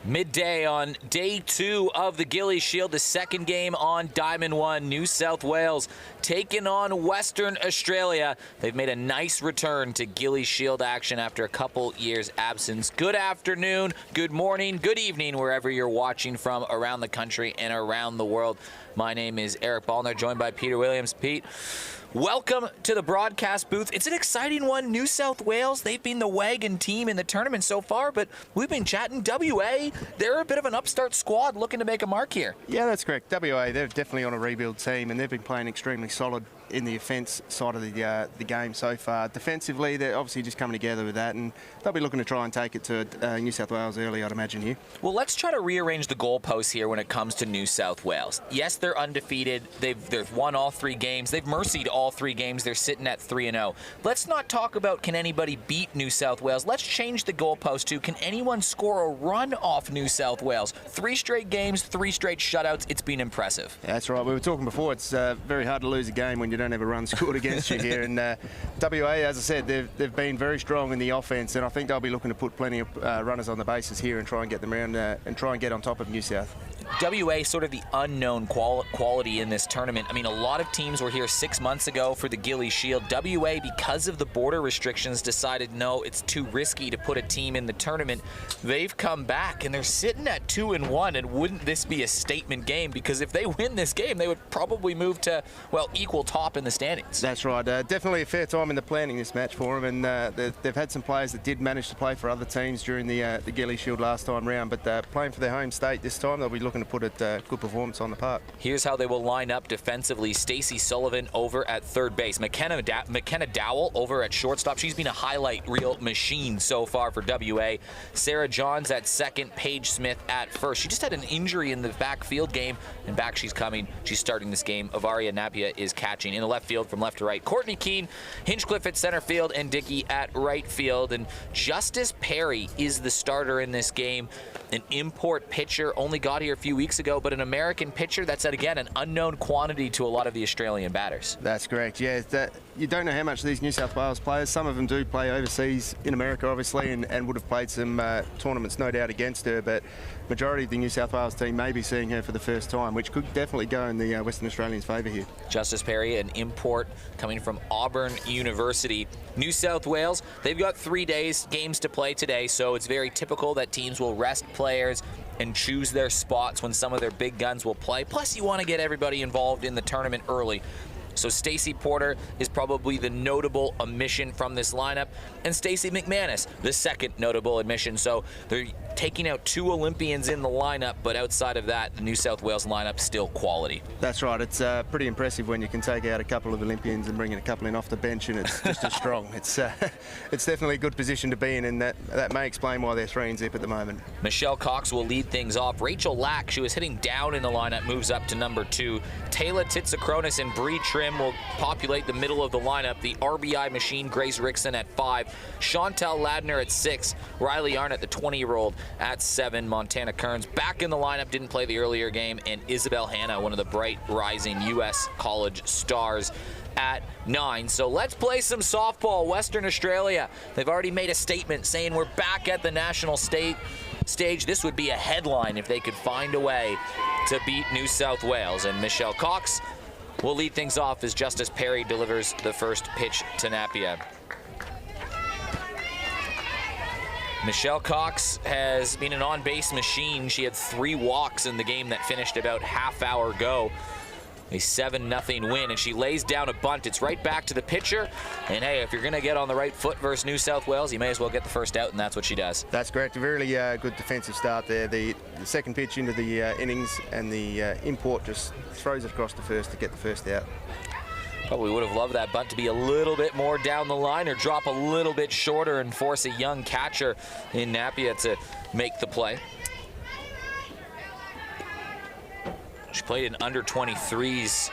Midday on day 2 of the Gilley Shield, the second game on Diamond 1. New South Wales taking on Western Australia. They've made a nice return to Gilley Shield action after a couple years' absence. Good afternoon, good morning, good evening, wherever you're watching from around the country and around the world. My name is Eric Ballner, joined by Peter Williams. Pete, welcome to the broadcast booth. It's an exciting one. New South Wales, they've been the wagon team in the tournament so far, but we've been chatting. WA, they're a bit of an upstart squad looking to make a mark here. Yeah, that's correct. WA, they're definitely on a rebuild team, and they've been playing extremely solid in the offence side of the game so far. Defensively, they're obviously just coming together with that, and they'll be looking to try and take it to New South Wales early, I'd imagine you. Well, let's try to rearrange the goalposts here when it comes to New South Wales. Yes, they're undefeated. They've won all 3 games. They've mercied all 3 games. They're sitting at 3-0. Let's not talk about can anybody beat New South Wales. Let's change the goalpost to can anyone score a run off New South Wales. 3 straight games, 3 straight shutouts. It's been impressive. That's right. We were talking before. It's very hard to lose a game when you don't have a run scored against you here. And WA, as I said, they've been very strong in the offence, and I think they'll be looking to put plenty of runners on the bases here and try and get them around and try and get on top of New South. WA sort of the unknown quality in this tournament. I mean, a lot of teams were here 6 months ago for the Gilley Shield. WA, because of the border restrictions, decided no, it's too risky to put a team in the tournament. They've come back and they're sitting at 2-1, and wouldn't this be a statement game? Because if they win this game, they would probably move to, well, equal top in the standings. That's right. Definitely a fair time in the planning this match for them, and they've had some players that did manage to play for other teams during the Gilley Shield last time round, but playing for their home state this time, they'll be looking to put a good performance on the park. Here's how they will line up defensively. Stacey Sullivan over at third base. McKenna Dowell over at shortstop. She's been a highlight reel machine so far for WA. Sarah Johns at second. Paige Smith at first. She just had an injury in the backfield game, and back she's coming. She's starting this game. Avaria Napia is catching. In the left field from left to right, Courtney Keene, Hinchcliffe at center field, and Dickey at right field. And Justice Perry is the starter in this game. An import pitcher, only got here a few weeks ago, but an American pitcher that's, again, an unknown quantity to a lot of the Australian batters. That's correct, yeah. You don't know how much these New South Wales players, some of them do play overseas in America, obviously, and would have played some tournaments, no doubt, against her, but majority of the New South Wales team may be seeing her for the first time, which could definitely go in the Western Australians' favour here. Justice Perry, an import coming from Auburn University. New South Wales, they've got 3 games to play today, so it's very typical that teams will rest players and choose their spots when some of their big guns will play. Plus, you want to get everybody involved in the tournament early. So Stacey Porter is probably the notable omission from this lineup, and Stacey McManus, the second notable omission. So they're taking out 2 Olympians in the lineup, but outside of that, the New South Wales lineup still quality. That's right. It's pretty impressive when you can take out a couple of Olympians and bring in a couple in off the bench, and it's just as strong. It's definitely a good position to be in, and that may explain why they're 3-0 at the moment. Michelle Cox will lead things off. Rachel Lack, she was hitting down in the lineup, moves up to number 2. Taylor Titsakronis and Bree Trim will populate the middle of the lineup. The RBI machine, Grace Rickson at 5. Chantel Ladner at 6. Riley Arnott, the 20-year-old, at 7. Montana Kearns back in the lineup, didn't play the earlier game. And Isabel Hanna, one of the bright rising U.S. college stars, at 9. So let's play some softball. Western Australia, they've already made a statement saying we're back at the national stage. This would be a headline if they could find a way to beat New South Wales. And Michelle Cox will lead things off as Justice Perry delivers the first pitch to Napia. Michelle Cox has been an on-base machine. She had 3 walks in the game that finished about half hour ago. A 7-0 win, and she lays down a bunt. It's right back to the pitcher, and hey, if you're going to get on the right foot versus New South Wales, you may as well get the first out, and that's what she does. That's correct. A really good defensive start there. The second pitch into the innings, and the import just throws it across the first to get the first out. Probably would have loved that bunt to be a little bit more down the line or drop a little bit shorter and force a young catcher in Napia to make the play. She played in under 23s,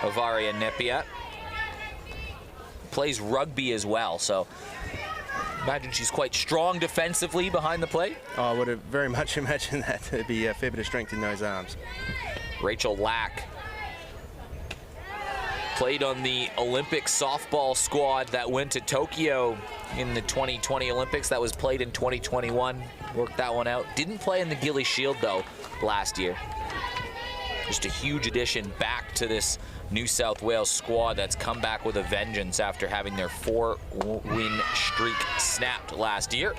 Avaria Napia. Plays rugby as well, so imagine she's quite strong defensively behind the plate. Oh, I would have very much imagined that. There'd be a fair bit of strength in those arms. Rachel Lack played on the Olympic softball squad that went to Tokyo in the 2020 Olympics. That was played in 2021. worked that one out. Didn't play in the Gilley Shield, though, last year. Just a huge addition back to this New South Wales squad that's come back with a vengeance after having their 4-win streak snapped last year.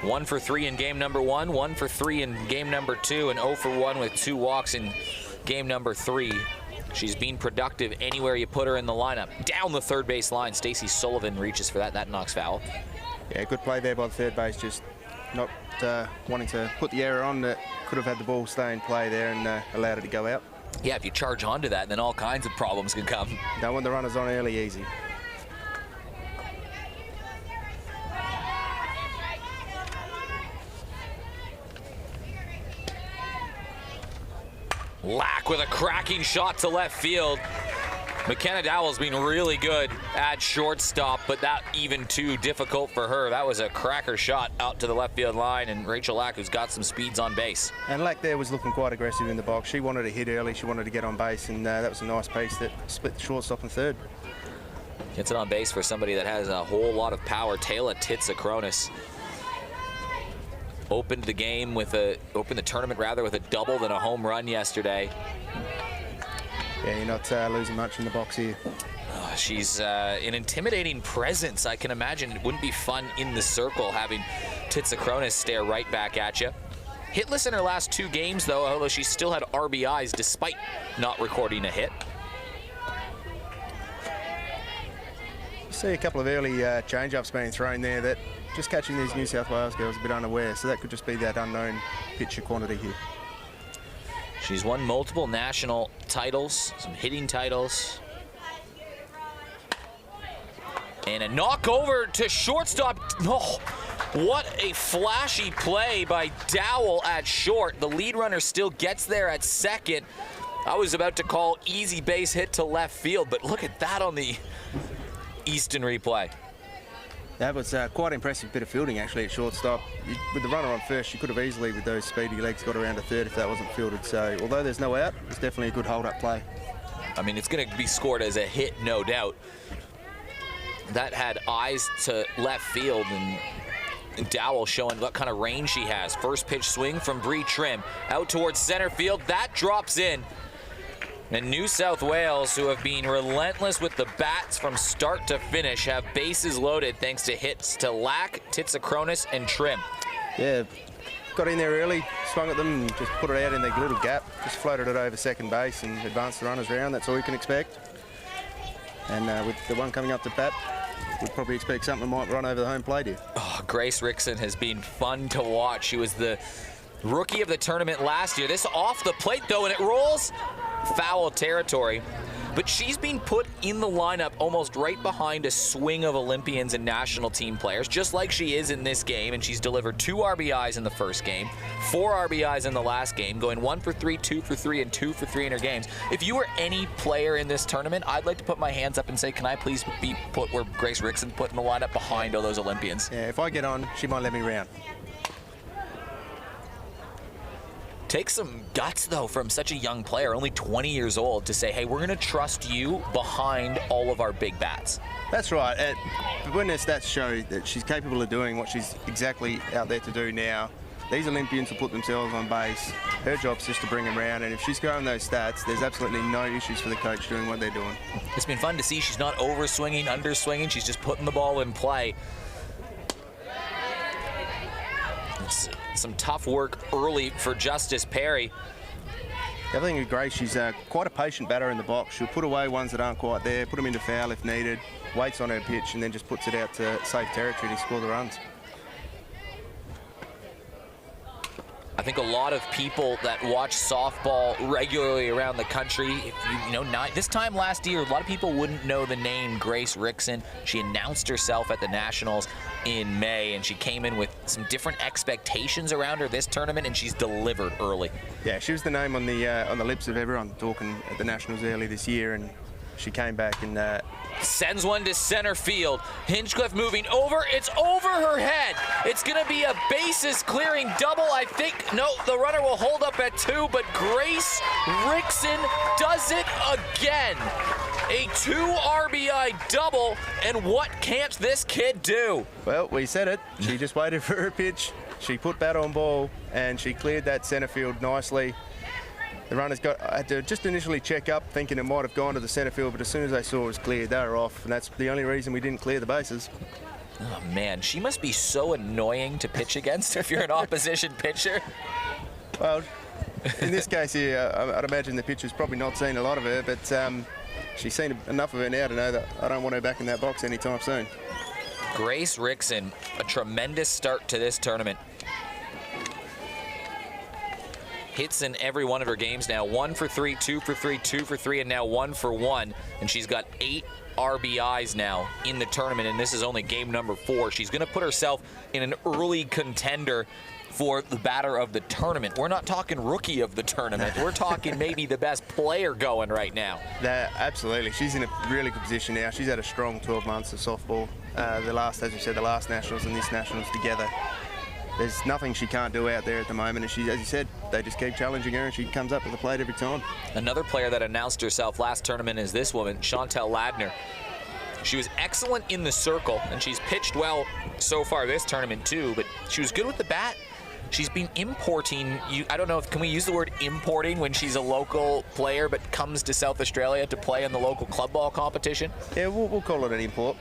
One for 3 in game number 1, 1 for 3 in game number 2, and 0 for 1 with 2 walks in game number 3. She's been productive anywhere you put her in the lineup. Down the third base line, Stacey Sullivan reaches for that. That knocks foul. Yeah, good play there by the third base, just not wanting to put the error on. That could have had the ball stay in play there and allowed it to go out. Yeah, if you charge onto that, then all kinds of problems can come. Don't want the runners on early easy. Lack with a cracking shot to left field. McKenna Dowell's been really good at shortstop, but that even too difficult for her. That was a cracker shot out to the left field line, and Rachel Lack, who's got some speeds on base. And Lack there was looking quite aggressive in the box. She wanted to hit early, she wanted to get on base, and that was a nice piece that split the shortstop and third. Gets it on base for somebody that has a whole lot of power. Taylor Titsakronis opened the tournament rather with a double than a home run yesterday. Yeah, you're not losing much in the box here. She's an intimidating presence. I can imagine it wouldn't be fun in the circle having Titsakronis stare right back at you. Hitless in her last 2 games, though, although she still had RBIs despite not recording a hit. You see a couple of early change-ups being thrown there that just catching these New South Wales girls a bit unaware, so that could just be that unknown pitcher quantity here. She's won multiple national titles, some hitting titles. And a knock over to shortstop. Oh, what a flashy play by Dowell at short. The lead runner still gets there at second. I was about to call easy base hit to left field, but look at that on the Easton replay. That was quite impressive bit of fielding, actually, at shortstop. With the runner on first, she could have easily, with those speedy legs, got around to third if that wasn't fielded. So, although there's no out, it's definitely a good hold-up play. I mean, it's going to be scored as a hit, no doubt. That had eyes to left field, and Dowell showing what kind of range she has. First pitch swing from Bree Trim. Out towards center field. That drops in. And New South Wales, who have been relentless with the bats from start to finish, have bases loaded thanks to hits to Lack, Titsakronis, and Trim. Yeah, got in there early, swung at them, and just put it out in the little gap. Just floated it over second base and advanced the runners round. That's all you can expect. And with the one coming up to bat, we'd probably expect something might run over the home plate here. Oh, Grace Rickson has been fun to watch. She was the rookie of the tournament last year. This off the plate, though, and it rolls foul territory. But she's been put in the lineup almost right behind a swing of Olympians and national team players, just like she is in this game, and she's delivered 2 RBIs in the first game, 4 RBIs in the last game, going 1 for 3, 2 for 3, and 2 for 3 in her games. If you were any player in this tournament, I'd like to put my hands up and say, can I please be put where Grace Rickson put in the lineup behind all those Olympians? Yeah, if I get on, she might let me round. Takes some guts, though, from such a young player, only 20 years old, to say, hey, we're going to trust you behind all of our big bats. That's right. When their stats show that she's capable of doing what she's exactly out there to do now, these Olympians will put themselves on base. Her job's just to bring them around, and if she's growing those stats, there's absolutely no issues for the coach doing what they're doing. It's been fun to see. She's not over-swinging, under-swinging. She's just putting the ball in play. Some tough work early for Justice Perry. The other thing with Grace, she's quite a patient batter in the box. She'll put away ones that aren't quite there, put them into foul if needed, waits on her pitch, and then just puts it out to safe territory to score the runs. I think a lot of people that watch softball regularly around the country, if you know, this time last year, a lot of people wouldn't know the name Grace Rickson. She announced herself at the Nationals in May, and she came in with some different expectations around her this tournament, and she's delivered early. Yeah, she was the name on the lips of everyone talking at the Nationals early this year, and she came back and sends one to center field. Hinchcliffe moving over. It's over her head. It's going to be a bases clearing double. I think, no, the runner will hold up at 2, but Grace Rickson does it again. A 2 RBI double, and what can't this kid do? Well, we said it. She just waited for her pitch. She put bat on ball, and she cleared that centre field nicely. The runners had to just initially check up, thinking it might have gone to the centre field, but as soon as they saw it was cleared, they were off, and that's the only reason we didn't clear the bases. Oh, man, she must be so annoying to pitch against if you're an opposition pitcher. Well, in this case here, I'd imagine the pitcher's probably not seen a lot of her, but she's seen enough of her now to know that I don't want her back in that box anytime soon. Grace Rickson, a tremendous start to this tournament. Hits in every one of her games now. 1 for 3, 2 for 3, 2 for 3, and now 1 for 1. And she's got 8 RBIs now in the tournament, and this is only game number 4. She's going to put herself in an early contender for the batter of the tournament. We're not talking rookie of the tournament. We're talking maybe the best player going right now. Absolutely. She's in a really good position now. She's had a strong 12 months of softball. As you said, the last Nationals and this Nationals together. There's nothing she can't do out there at the moment, and she, as you said, they just keep challenging her, and she comes up with the plate every time. Another player that announced herself last tournament is this woman, Chantel Ladner. She was excellent in the circle, and she's pitched well so far this tournament too, but she was good with the bat. She's been importing, I don't know, can we use the word importing when she's a local player but comes to South Australia to play in the local club ball competition? Yeah, we'll call it an import.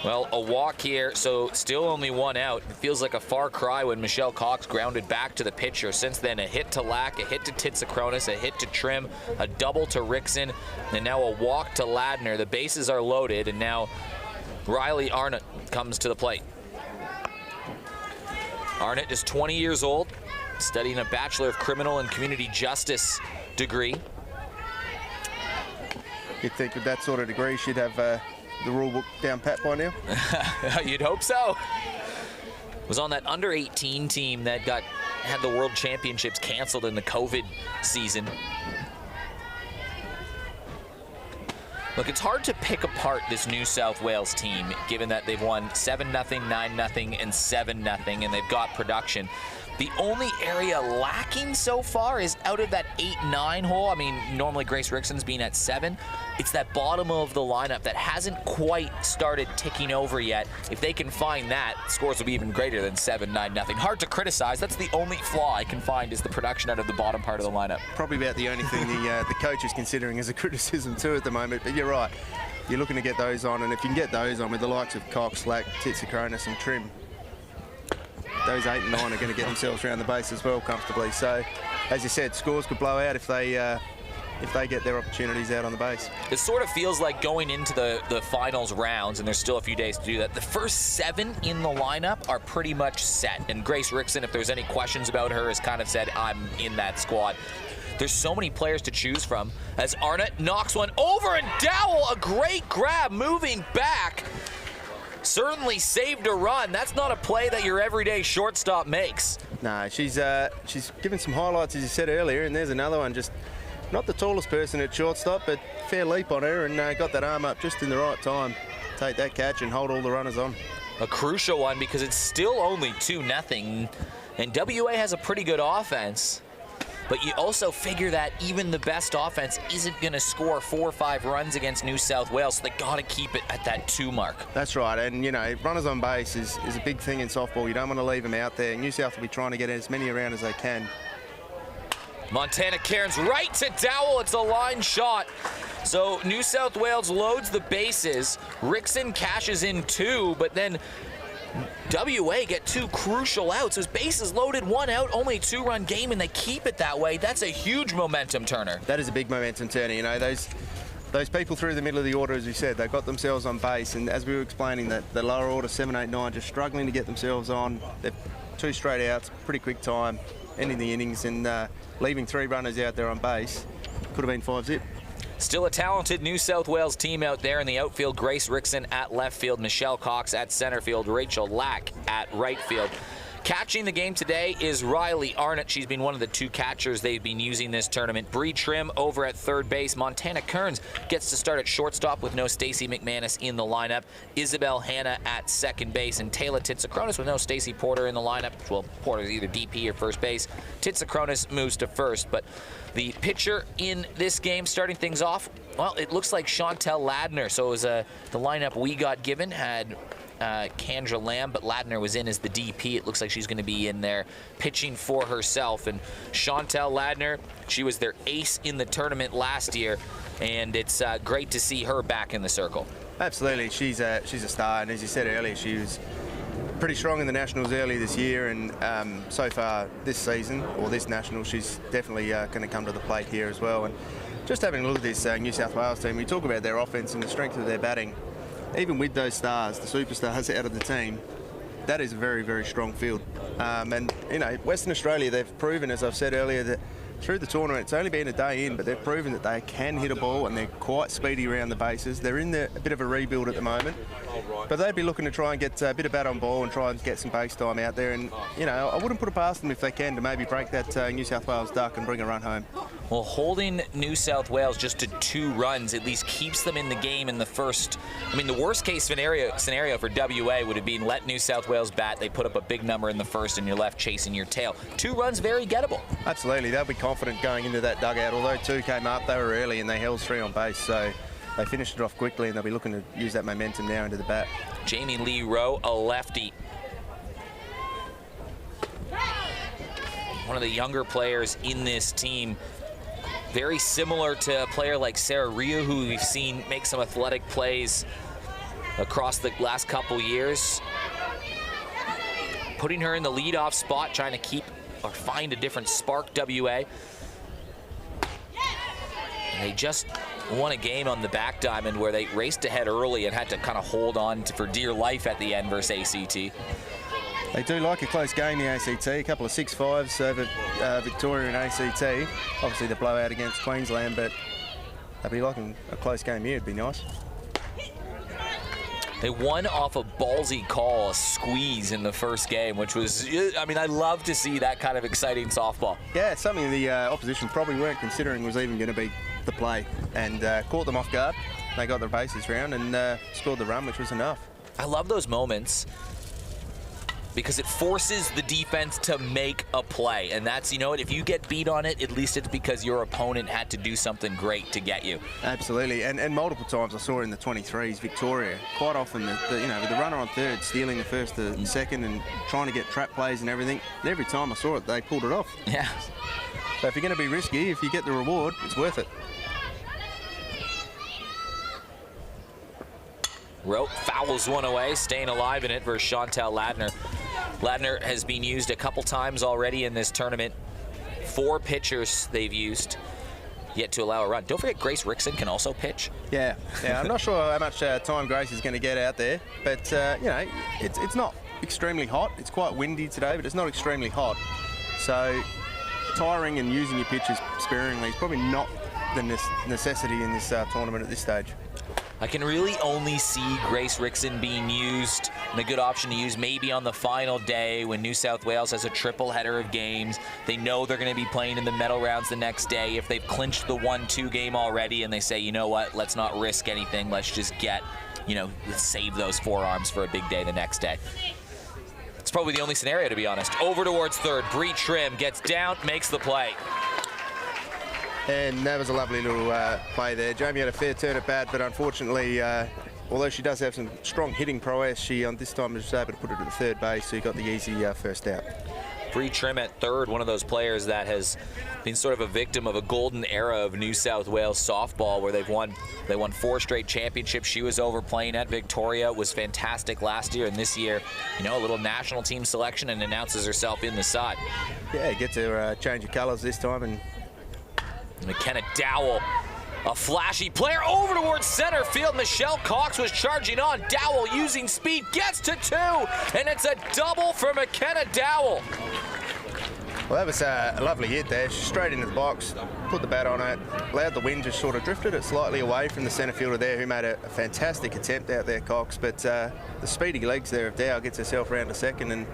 Well, a walk here, so still only 1 out. It feels like a far cry when Michelle Cox grounded back to the pitcher. Since then, a hit to Lack, a hit to Titsakronis, a hit to Trim, a double to Rickson, and now a walk to Ladner. The bases are loaded, and now Riley Arnott comes to the plate. Arnott is 20 years old, studying a Bachelor of Criminal and Community Justice degree. You'd think with that sort of degree she'd have the rule book down pat by now. You'd hope so. Was on that under-18 team that had the World Championships canceled in the COVID season. Look, it's hard to pick apart this New South Wales team, given that they've won 7-0, 9-0, and 7-0, and they've got production. The only area lacking so far is out of that 8-9 hole. I mean, normally Grace Rickson's been at 7. It's that bottom of the lineup that hasn't quite started ticking over yet. If they can find that, scores will be even greater than 7-9-0. Hard to criticize. That's the only flaw I can find is the production out of the bottom part of the lineup. Probably about the only thing the coach is considering as a criticism too at the moment, but you're right. You're looking to get those on, and if you can get those on with the likes of Cox, Lack, Titsakronis and Trim, those 8 and 9 are going to get themselves around the base as well comfortably. So, as you said, scores could blow out if they get their opportunities out on the base. It sort of feels like going into the finals rounds, and there's still a few days to do that. The first 7 in the lineup are pretty much set, and Grace Rickson, if there's any questions about her, has kind of said, I'm in that squad. There's so many players to choose from as Arnott knocks one over, and Dowell, a great grab, moving back. Certainly saved a run. That's not a play that your everyday shortstop makes. No, she's given some highlights, as you said earlier, and there's another one. Just not the tallest person at shortstop, but fair leap on her, and got that arm up just in the right time. Take that catch and hold all the runners on. A crucial one because it's still only 2-0, and WA has a pretty good offense. But you also figure that even the best offense isn't going to score 4 or 5 runs against New South Wales, so they got to keep it at that 2 mark. That's right, and runners on base is a big thing in softball. You don't want to leave them out there. New South will be trying to get as many around as they can. Montana Cairns right to Dowell. It's a line shot. So New South Wales loads the bases. Rickson cashes in 2, but then WA get 2 crucial outs. His bases loaded, 1 out, only a 2-run game, and they keep it that way. That's a huge momentum turner. That is a big momentum turner. Those people through the middle of the order, as you said, they got themselves on base, and as we were explaining, that the lower order 7, 8, 9 just struggling to get themselves on. They're 2 straight outs, pretty quick time, ending the innings, and leaving 3 runners out there on base. Could have been 5-zip. Still a talented New South Wales team out there in the outfield. Grace Rickson at left field, Michelle Cox at center field, Rachel Lack at right field. Catching the game today is Riley Arnott. She's been one of the 2 catchers they've been using this tournament. Bree Trim over at third base. Montana Kearns gets to start at shortstop with no Stacey McManus in the lineup. Isabel Hanna at second base, and Taylor Titsakronis with no Stacey Porter in the lineup. Well, Porter's either DP or first base. Titsakronis moves to first, but the pitcher in this game starting things off, well, it looks like Chantel Ladner. So it was the lineup we got given had Kendra Lamb, but Ladner was in as the DP. It looks like she's going to be in there pitching for herself. And Chantel Ladner, she was their ace in the tournament last year, and it's great to see her back in the circle. Absolutely, she's a star, and as you said earlier, she was pretty strong in the Nationals early this year, and so far this season, or this National, she's definitely going to come to the plate here as well. And just having a look at this New South Wales team, we talk about their offense and the strength of their batting. Even with those stars, the superstars out of the team, that is a very, very strong field. And, you know, Western Australia, they've proven, as I've said earlier, that through the tournament, it's only been a day in, but they've proven that they can hit a ball and they're quite speedy around the bases. They're in a bit of a rebuild at the moment, but they'd be looking to try and get a bit of bat on ball and try and get some base time out there. And, you know, I wouldn't put it past them if they can to maybe break that New South Wales duck and bring a run home. Well, holding New South Wales just to 2 runs at least keeps them in the game in the first. I mean, the worst case scenario for WA would have been let New South Wales bat. They put up a big number in the first and you're left chasing your tail. 2 runs, very gettable. Absolutely. They'll be confident going into that dugout. Although 2 came up, they were early and they held 3 on base. So they finished it off quickly and they'll be looking to use that momentum now into the bat. Jamie Lee Rowe, a lefty. One of the younger players in this team. Very similar to a player like Sarah Ryu, who we've seen make some athletic plays across the last couple years. Putting her in the leadoff spot, trying to keep or find a different spark, WA. They just won a game on the back diamond where they raced ahead early and had to kind of hold on for dear life at the end versus ACT. They do like a close game, the ACT. A couple of 6-5s over Victoria and ACT. Obviously the blowout against Queensland, but they'll be liking a close game here. It'd be nice. They won off a ballsy call, a squeeze in the first game, which was, I mean, I love to see that kind of exciting softball. Yeah, it's something the opposition probably weren't considering was even going to be the play, and caught them off guard. They got their bases round and scored the run, which was enough. I love those moments, because it forces the defense to make a play. And that's, you know what, if you get beat on it, at least it's because your opponent had to do something great to get you. Absolutely, and multiple times I saw in the 23s, Victoria, quite often, you know, with the runner on third, stealing the first and second and trying to get trap plays and everything. And every time I saw it, they pulled it off. Yeah. So if you're going to be risky, if you get the reward, it's worth it. Rope fouls one away, staying alive in it versus Chantel Ladner. Ladner has been used a couple times already in this tournament. 4 pitchers they've used, yet to allow a run. Don't forget Grace Rickson can also pitch. Yeah, I'm not sure how much time Grace is going to get out there, but you know, it's not extremely hot. It's quite windy today, but it's not extremely hot. So tiring and using your pitches sparingly is probably not the necessity in this tournament at this stage. I can really only see Grace Rickson being used, and a good option to use maybe on the final day when New South Wales has a triple header of games. They know they're going to be playing in the medal rounds the next day. If they've clinched the 1-2 game already and they say, you know what, let's not risk anything, let's just get, you know, let's save those forearms for a big day the next day. It's probably the only scenario, to be honest. Over towards third, Bree Trim gets down, makes the play. And that was a lovely little play there. Jamie had a fair turn at bat, but unfortunately, although she does have some strong hitting prowess, she on this time was able to put it to the third base, so he got the easy first out. Bree Trim at third, one of those players that has been sort of a victim of a golden era of New South Wales softball, where they won 4 straight championships. She was over playing at Victoria, was fantastic last year, and this year, you know, a little national team selection and announces herself in the side. Yeah, get to change of colours this time. And McKenna Dowell, a flashy player over towards center field. Michelle Cox was charging on. Dowell using speed, gets to 2, and it's a double for McKenna Dowell. Well, that was a lovely hit there. Straight into the box, put the bat on it, allowed the wind, just sort of drifted it slightly away from the centre fielder there, who made a fantastic attempt out there, Cox. But the speedy legs there of Dowell gets herself round to second, and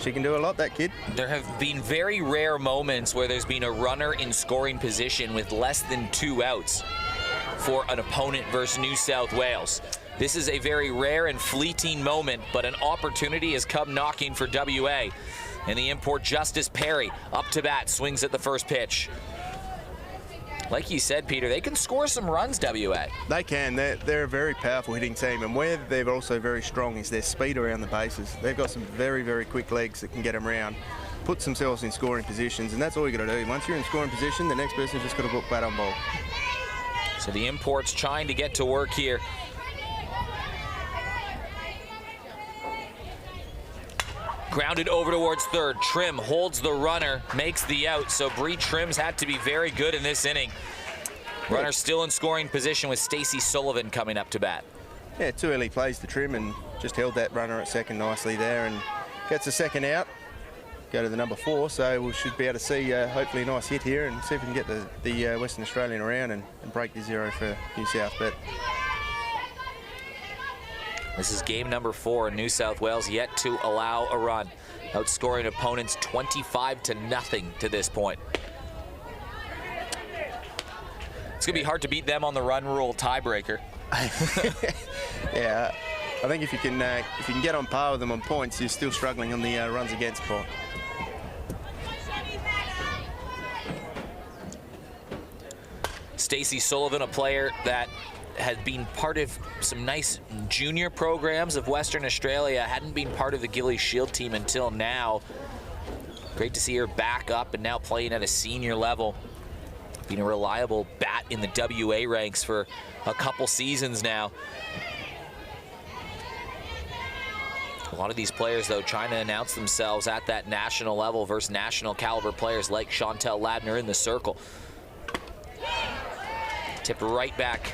She can do a lot, that kid. There have been very rare moments where there's been a runner in scoring position with less than 2 outs for an opponent versus New South Wales. This is a very rare and fleeting moment, but an opportunity has come knocking for WA. And the import, Justice Perry, up to bat, swings at the first pitch. Like you said, Peter, they can score some runs, WA. They can. They're a very powerful hitting team, and where they're also very strong is their speed around the bases. They've got some very, very quick legs that can get them around, puts themselves in scoring positions, and that's all you got to do. Once you're in scoring position, the next person's just got to book bat on ball. So the import's trying to get to work here. Grounded over towards third. Trim holds the runner, makes the out. So Bree Trim's had to be very good in this inning. Runner still in scoring position with Stacey Sullivan coming up to bat. Yeah, 2 early plays to Trim and just held that runner at second nicely there and gets a second out. Go to the number 4, so we should be able to see hopefully a nice hit here and see if we can get the Western Australian around and break the 0 for New South. But this is game number 4, and New South Wales yet to allow a run, outscoring opponents 25-0 to this point. It's gonna be hard to beat them on the run rule tiebreaker. Yeah, I think if you can get on par with them on points, you're still struggling on the runs against part. Stacey Sullivan, a player that had been part of some nice junior programs of Western Australia, hadn't been part of the Gilley Shield team until now. Great to see her back up and now playing at a senior level. Being a reliable bat in the WA ranks for a couple seasons now. A lot of these players, though, trying to announce themselves at that national level versus national caliber players like Chantel Ladner in the circle. Tipped right back.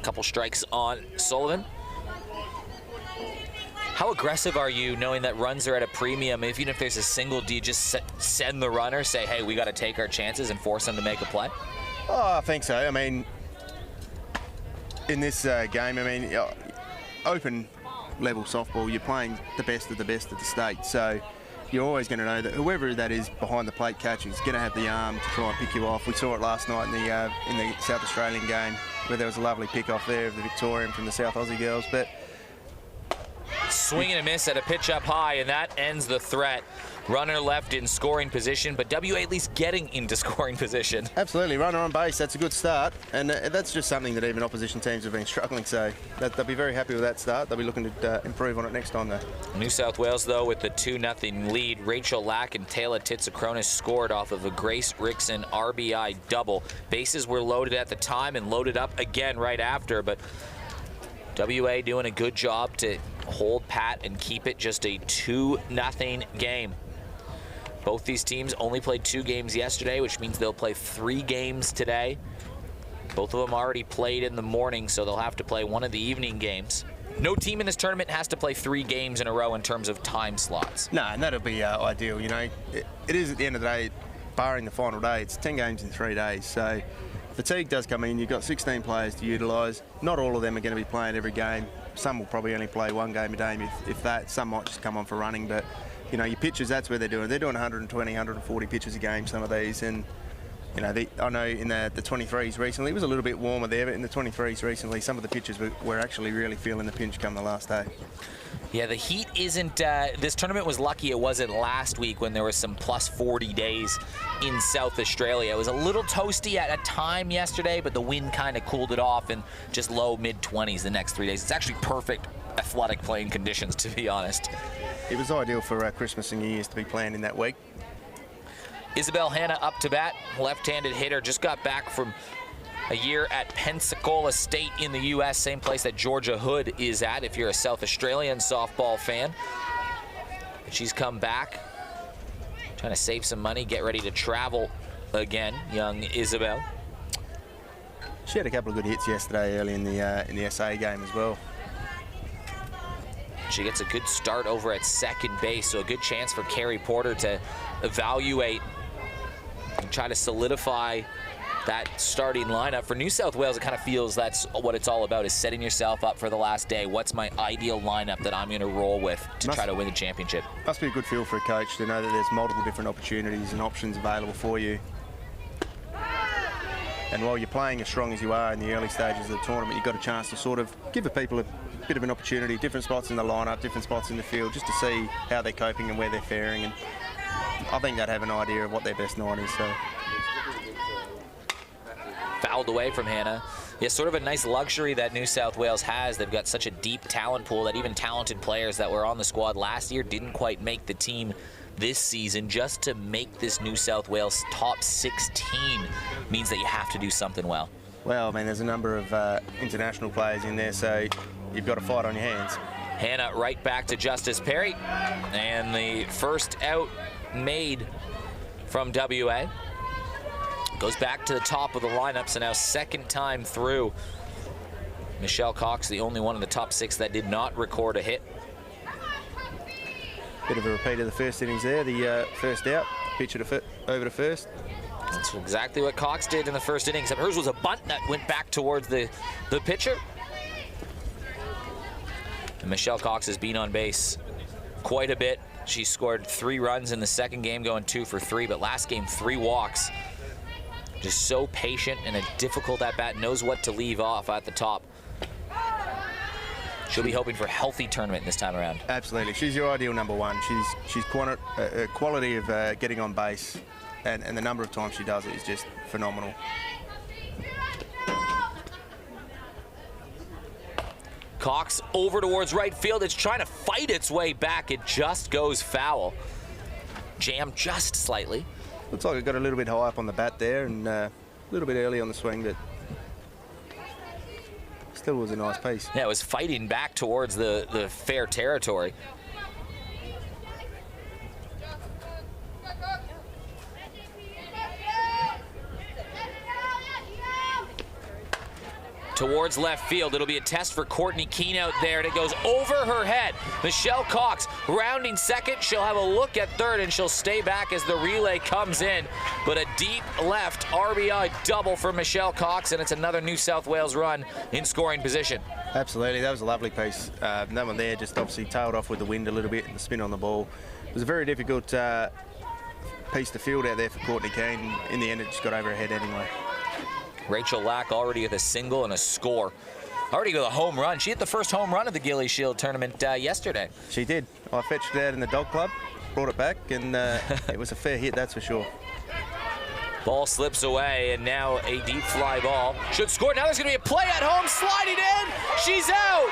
Couple strikes on Sullivan. How aggressive are you knowing that runs are at a premium? Even if there's a single, do you just send the runner, say, hey, we got to take our chances and force them to make a play? Oh, I think so. I mean, in this game, I mean, open level softball, you're playing the best of the state. So you're always going to know that whoever that is behind the plate catching is going to have the arm to try and pick you off. We saw it last night in the South Australian game, where there was a lovely pick-off there of the Victorian from the South Aussie girls. But swing and a miss at a pitch up high, and that ends the threat. Runner left in scoring position, but WA at least getting into scoring position. Absolutely, runner on base, that's a good start. And that's just something that even opposition teams have been struggling, so they'll be very happy with that start. They'll be looking to improve on it next time, though. New South Wales, though, with the 2-0 lead. Rachel Lack and Taylor Titsakronis scored off of a Grace Rickson RBI double. Bases were loaded at the time and loaded up again right after, but WA doing a good job to hold pat and keep it just a 2-0 game. Both these teams only played 2 games yesterday, which means they'll play 3 games today. Both of them already played in the morning, so they'll have to play one of the evening games. No team in this tournament has to play 3 games in a row in terms of time slots. No, and that'll be ideal. You know, it is at the end of the day, barring the final day, it's 10 games in 3 days. So fatigue does come in. You've got 16 players to utilise. Not all of them are going to be playing every game. Some will probably only play 1 game a day, if that. Some might just come on for running, but you know, your pitches, that's where they're doing. They're doing 120, 140 pitches a game, some of these. And, you know, I know in the 23s recently, it was a little bit warmer there, but in the 23s recently, some of the pitchers were actually really feeling the pinch come the last day. Yeah, the heat isn't, this tournament was lucky it wasn't last week when there was some plus 40 days in South Australia. It was a little toasty at a time yesterday, but the wind kind of cooled it off, and just low mid-20s the next 3 days. It's actually perfect athletic playing conditions, to be honest. It was ideal for Christmas and New Year's to be playing in that week. Isabel Hanna up to bat, left-handed hitter, just got back from a year at Pensacola State in the U.S., same place that Georgia Hood is at if you're a South Australian softball fan. But she's come back, trying to save some money, get ready to travel again, young Isabel. She had a couple of good hits yesterday early in the SA game as well. She gets a good start over at second base, so a good chance for Carrie Porter to evaluate and try to solidify that starting lineup. For New South Wales, it kind of feels that's what it's all about, is setting yourself up for the last day. What's my ideal lineup that I'm going to roll with to try to win the championship? Must be a good feel for a coach to know that there's multiple different opportunities and options available for you. And while you're playing as strong as you are in the early stages of the tournament, you've got a chance to sort of give the people a bit of an opportunity, different spots in the lineup, different spots in the field, just to see how they're coping and where they're faring. And I think they'd have an idea of what their best night is. So. Fouled away from Hannah. Yeah, sort of a nice luxury that New South Wales has. They've got such a deep talent pool that even talented players that were on the squad last year didn't quite make the team this season. Just to make this New South Wales top 16 means that you have to do something well. Well, I mean, there's a number of international players in there, so you've got a fight on your hands. Hannah right back to Justice Perry, and the first out made from WA. Goes back to the top of the lineup, so now second time through. Michelle Cox, the only one in the top 6 that did not record a hit. Bit of a repeat of the first innings there, the first out, pitch it over to first. That's exactly what Cox did in the first inning, except hers was a bunt that went back towards the pitcher. And Michelle Cox has been on base quite a bit. She scored 3 runs in the second game, going 2 for 3, but last game 3 walks. Just so patient and a difficult at-bat, knows what to leave off at the top. She'll be hoping for a healthy tournament this time around. Absolutely, she's your ideal number 1. She's quality of getting on base, and the number of times she does it is just phenomenal. Cox over towards right field. It's trying to fight its way back. It just goes foul. Jammed just slightly. Looks like it got a little bit high up on the bat there and a little bit early on the swing, but still was a nice piece. Yeah, it was fighting back towards the fair territory. Towards left field. It'll be a test for Courtney Keene out there, and it goes over her head. Michelle Cox rounding second. She'll have a look at third, and she'll stay back as the relay comes in. But a deep left RBI double for Michelle Cox, and it's another New South Wales run in scoring position. Absolutely, that was a lovely piece. That one there just obviously tailed off with the wind a little bit and the spin on the ball. It was a very difficult piece to field out there for Courtney Keene. In the end, it just got over her head anyway. Rachel Lack already with a single and a score. Already with a home run. She hit the first home run of the Gilley Shield tournament yesterday. She did. I fetched it out in the dog club, brought it back, and it was a fair hit, that's for sure. Ball slips away, and now a deep fly ball. Should score. Now there's going to be a play at home. Sliding in. She's out.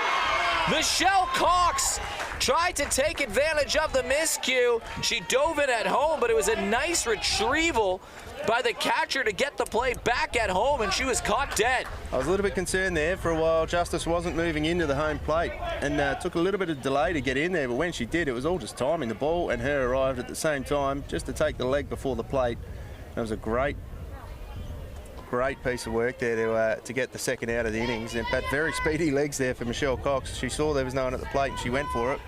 Michelle Cox tried to take advantage of the miscue. She dove in at home, but it was a nice retrieval by the catcher to get the play back at home, and she was caught dead. I was a little bit concerned there for a while. Justice wasn't moving into the home plate, and took a little bit of delay to get in there, but when she did, it was all just timing. The ball and her arrived at the same time just to take the leg before the plate. That was a great piece of work there to get the second out of the innings, but very speedy legs there for Michelle Cox. She saw there was no one at the plate and she went for it.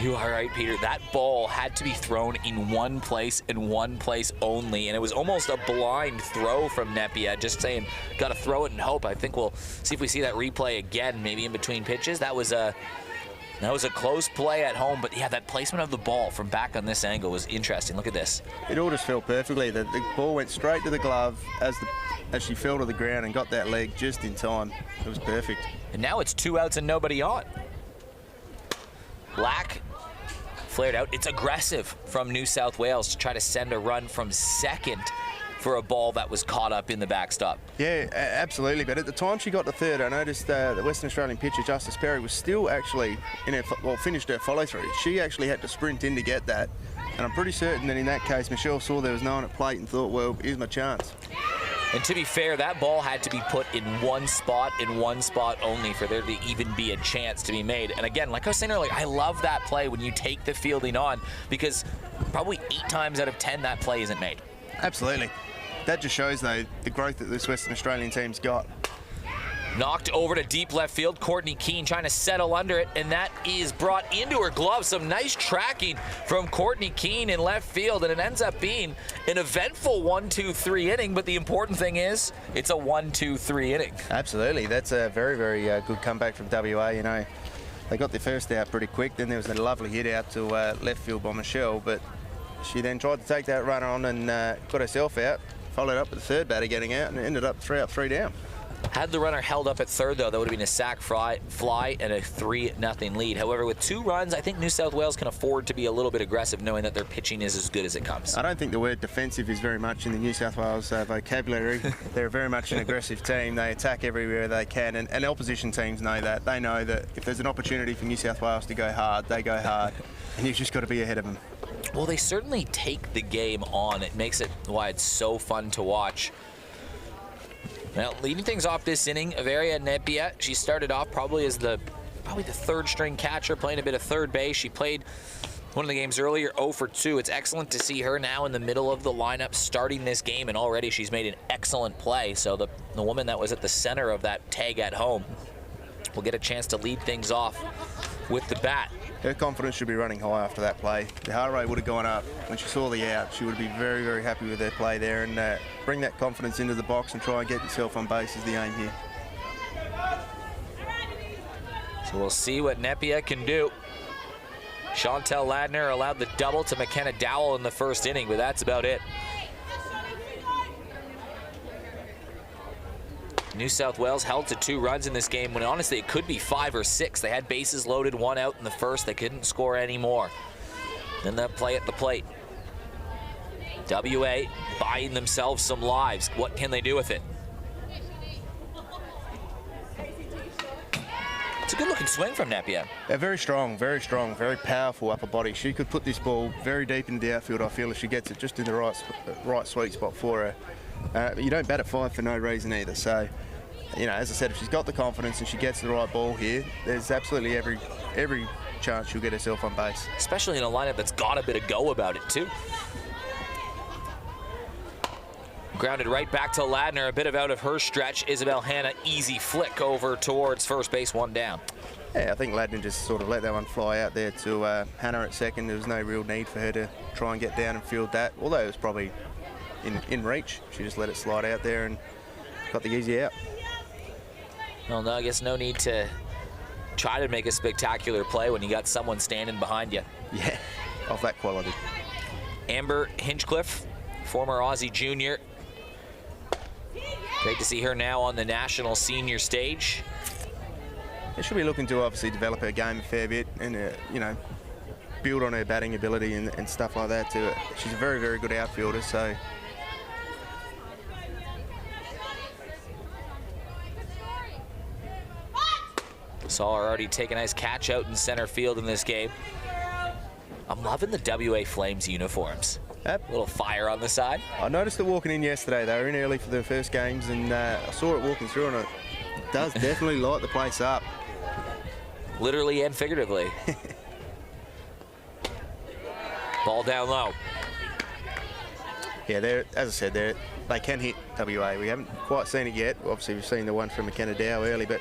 You are right, Peter. That ball had to be thrown in one place and one place only, and it was almost a blind throw from Nepia, just saying, got to throw it and hope. I think we'll see if we see that replay again, maybe in between pitches. That was a close play at home, but yeah, that placement of the ball from back on this angle was interesting. Look at this. It all just fell perfectly. The ball went straight to the glove as she fell to the ground and got that leg just in time. It was perfect. And now it's 2 outs and nobody on. Lack flared out. It's aggressive from New South Wales to try to send a run from second for a ball that was caught up in the backstop. Yeah, absolutely. But at the time she got to third, I noticed the Western Australian pitcher, Justice Perry, was still actually finished her follow-through. She actually had to sprint in to get that. And I'm pretty certain that in that case, Michelle saw there was no one at plate and thought, well, here's my chance. And to be fair, that ball had to be put in one spot only for there to even be a chance to be made. And again, like I was saying earlier, I love that play when you take the fielding on, because probably 8 times out of 10 that play isn't made. Absolutely. That just shows, though, the growth that this Western Australian team's got. Knocked over to deep left field. Courtney Keene trying to settle under it, and that is brought into her glove. Some nice tracking from Courtney Keene in left field, and it ends up being an eventful 1-2-3 inning, but the important thing is it's a 1-2-3 inning. Absolutely. That's a very, very good comeback from WA. You know, they got their first out pretty quick. Then there was a lovely hit out to left field by Michelle, but she then tried to take that run on and got herself out, followed up with the third batter getting out, and ended up 3 out, 3 down. Had the runner held up at third, though, that would have been a sac fly and a 3-0 lead. However, with 2 runs, I think New South Wales can afford to be a little bit aggressive, knowing that their pitching is as good as it comes. I don't think the word defensive is very much in the New South Wales vocabulary. They're very much an aggressive team. They attack everywhere they can, and opposition teams know that. They know that if there's an opportunity for New South Wales to go hard, they go hard, and you've just got to be ahead of them. Well, they certainly take the game on. It makes it why it's so fun to watch. Now, leading things off this inning, Averia Nepia. She started off probably as probably the third string catcher, playing a bit of third base. She played one of the games earlier, 0 for 2. It's excellent to see her now in the middle of the lineup starting this game, and already she's made an excellent play. So the woman that was at the center of that tag at home will get a chance to lead things off with the bat. Her confidence should be running high after that play. The heart rate would have gone up when she saw the out. She would be very, very happy with her play there, and bring that confidence into the box and try and get yourself on base is the aim here. So we'll see what Nepia can do. Chantel Ladner allowed the double to McKenna Dowell in the first inning, but that's about it. New South Wales held to 2 runs in this game when honestly it could be 5 or 6. They had bases loaded, 1 out in the first. They couldn't score any more. Then that play at the plate. WA buying themselves some lives. What can they do with it? It's a good looking swing from Nepia. They're very strong, very powerful upper body. She could put this ball very deep into the outfield, I feel, if she gets it just in the right sweet spot for her. You don't bat at 5 for no reason either. So, you know, as I said, if she's got the confidence and she gets the right ball here, there's absolutely every chance she'll get herself on base. Especially in a lineup that's got a bit of go about it, too. Grounded right back to Ladner, a bit of out of her stretch. Isabel Hanna, easy flick over towards first base, 1 down. Yeah, I think Ladner just sort of let that one fly out there to Hanna at second. There was no real need for her to try and get down and field that, although it was probably in reach. She just let it slide out there and got the easy out. Well, no, I guess no need to try to make a spectacular play when you got someone standing behind you. Yeah, of that quality. Amber Hinchcliffe, former Aussie junior. Great to see her now on the national senior stage. She'll be looking to obviously develop her game a fair bit and, you know, build on her batting ability and stuff like that too. She's a very, very good outfielder, so. Saw her already take a nice catch out in center field in this game. I'm loving the WA Flames uniforms. Yep. A little fire on the side. I noticed it walking in yesterday. They were in early for their first games, and I saw it walking through, and it does definitely light the place up. Literally and figuratively. Ball down low. Yeah, as I said, they can hit WA. We haven't quite seen it yet. Obviously, we've seen the one from McKenna Dow early, but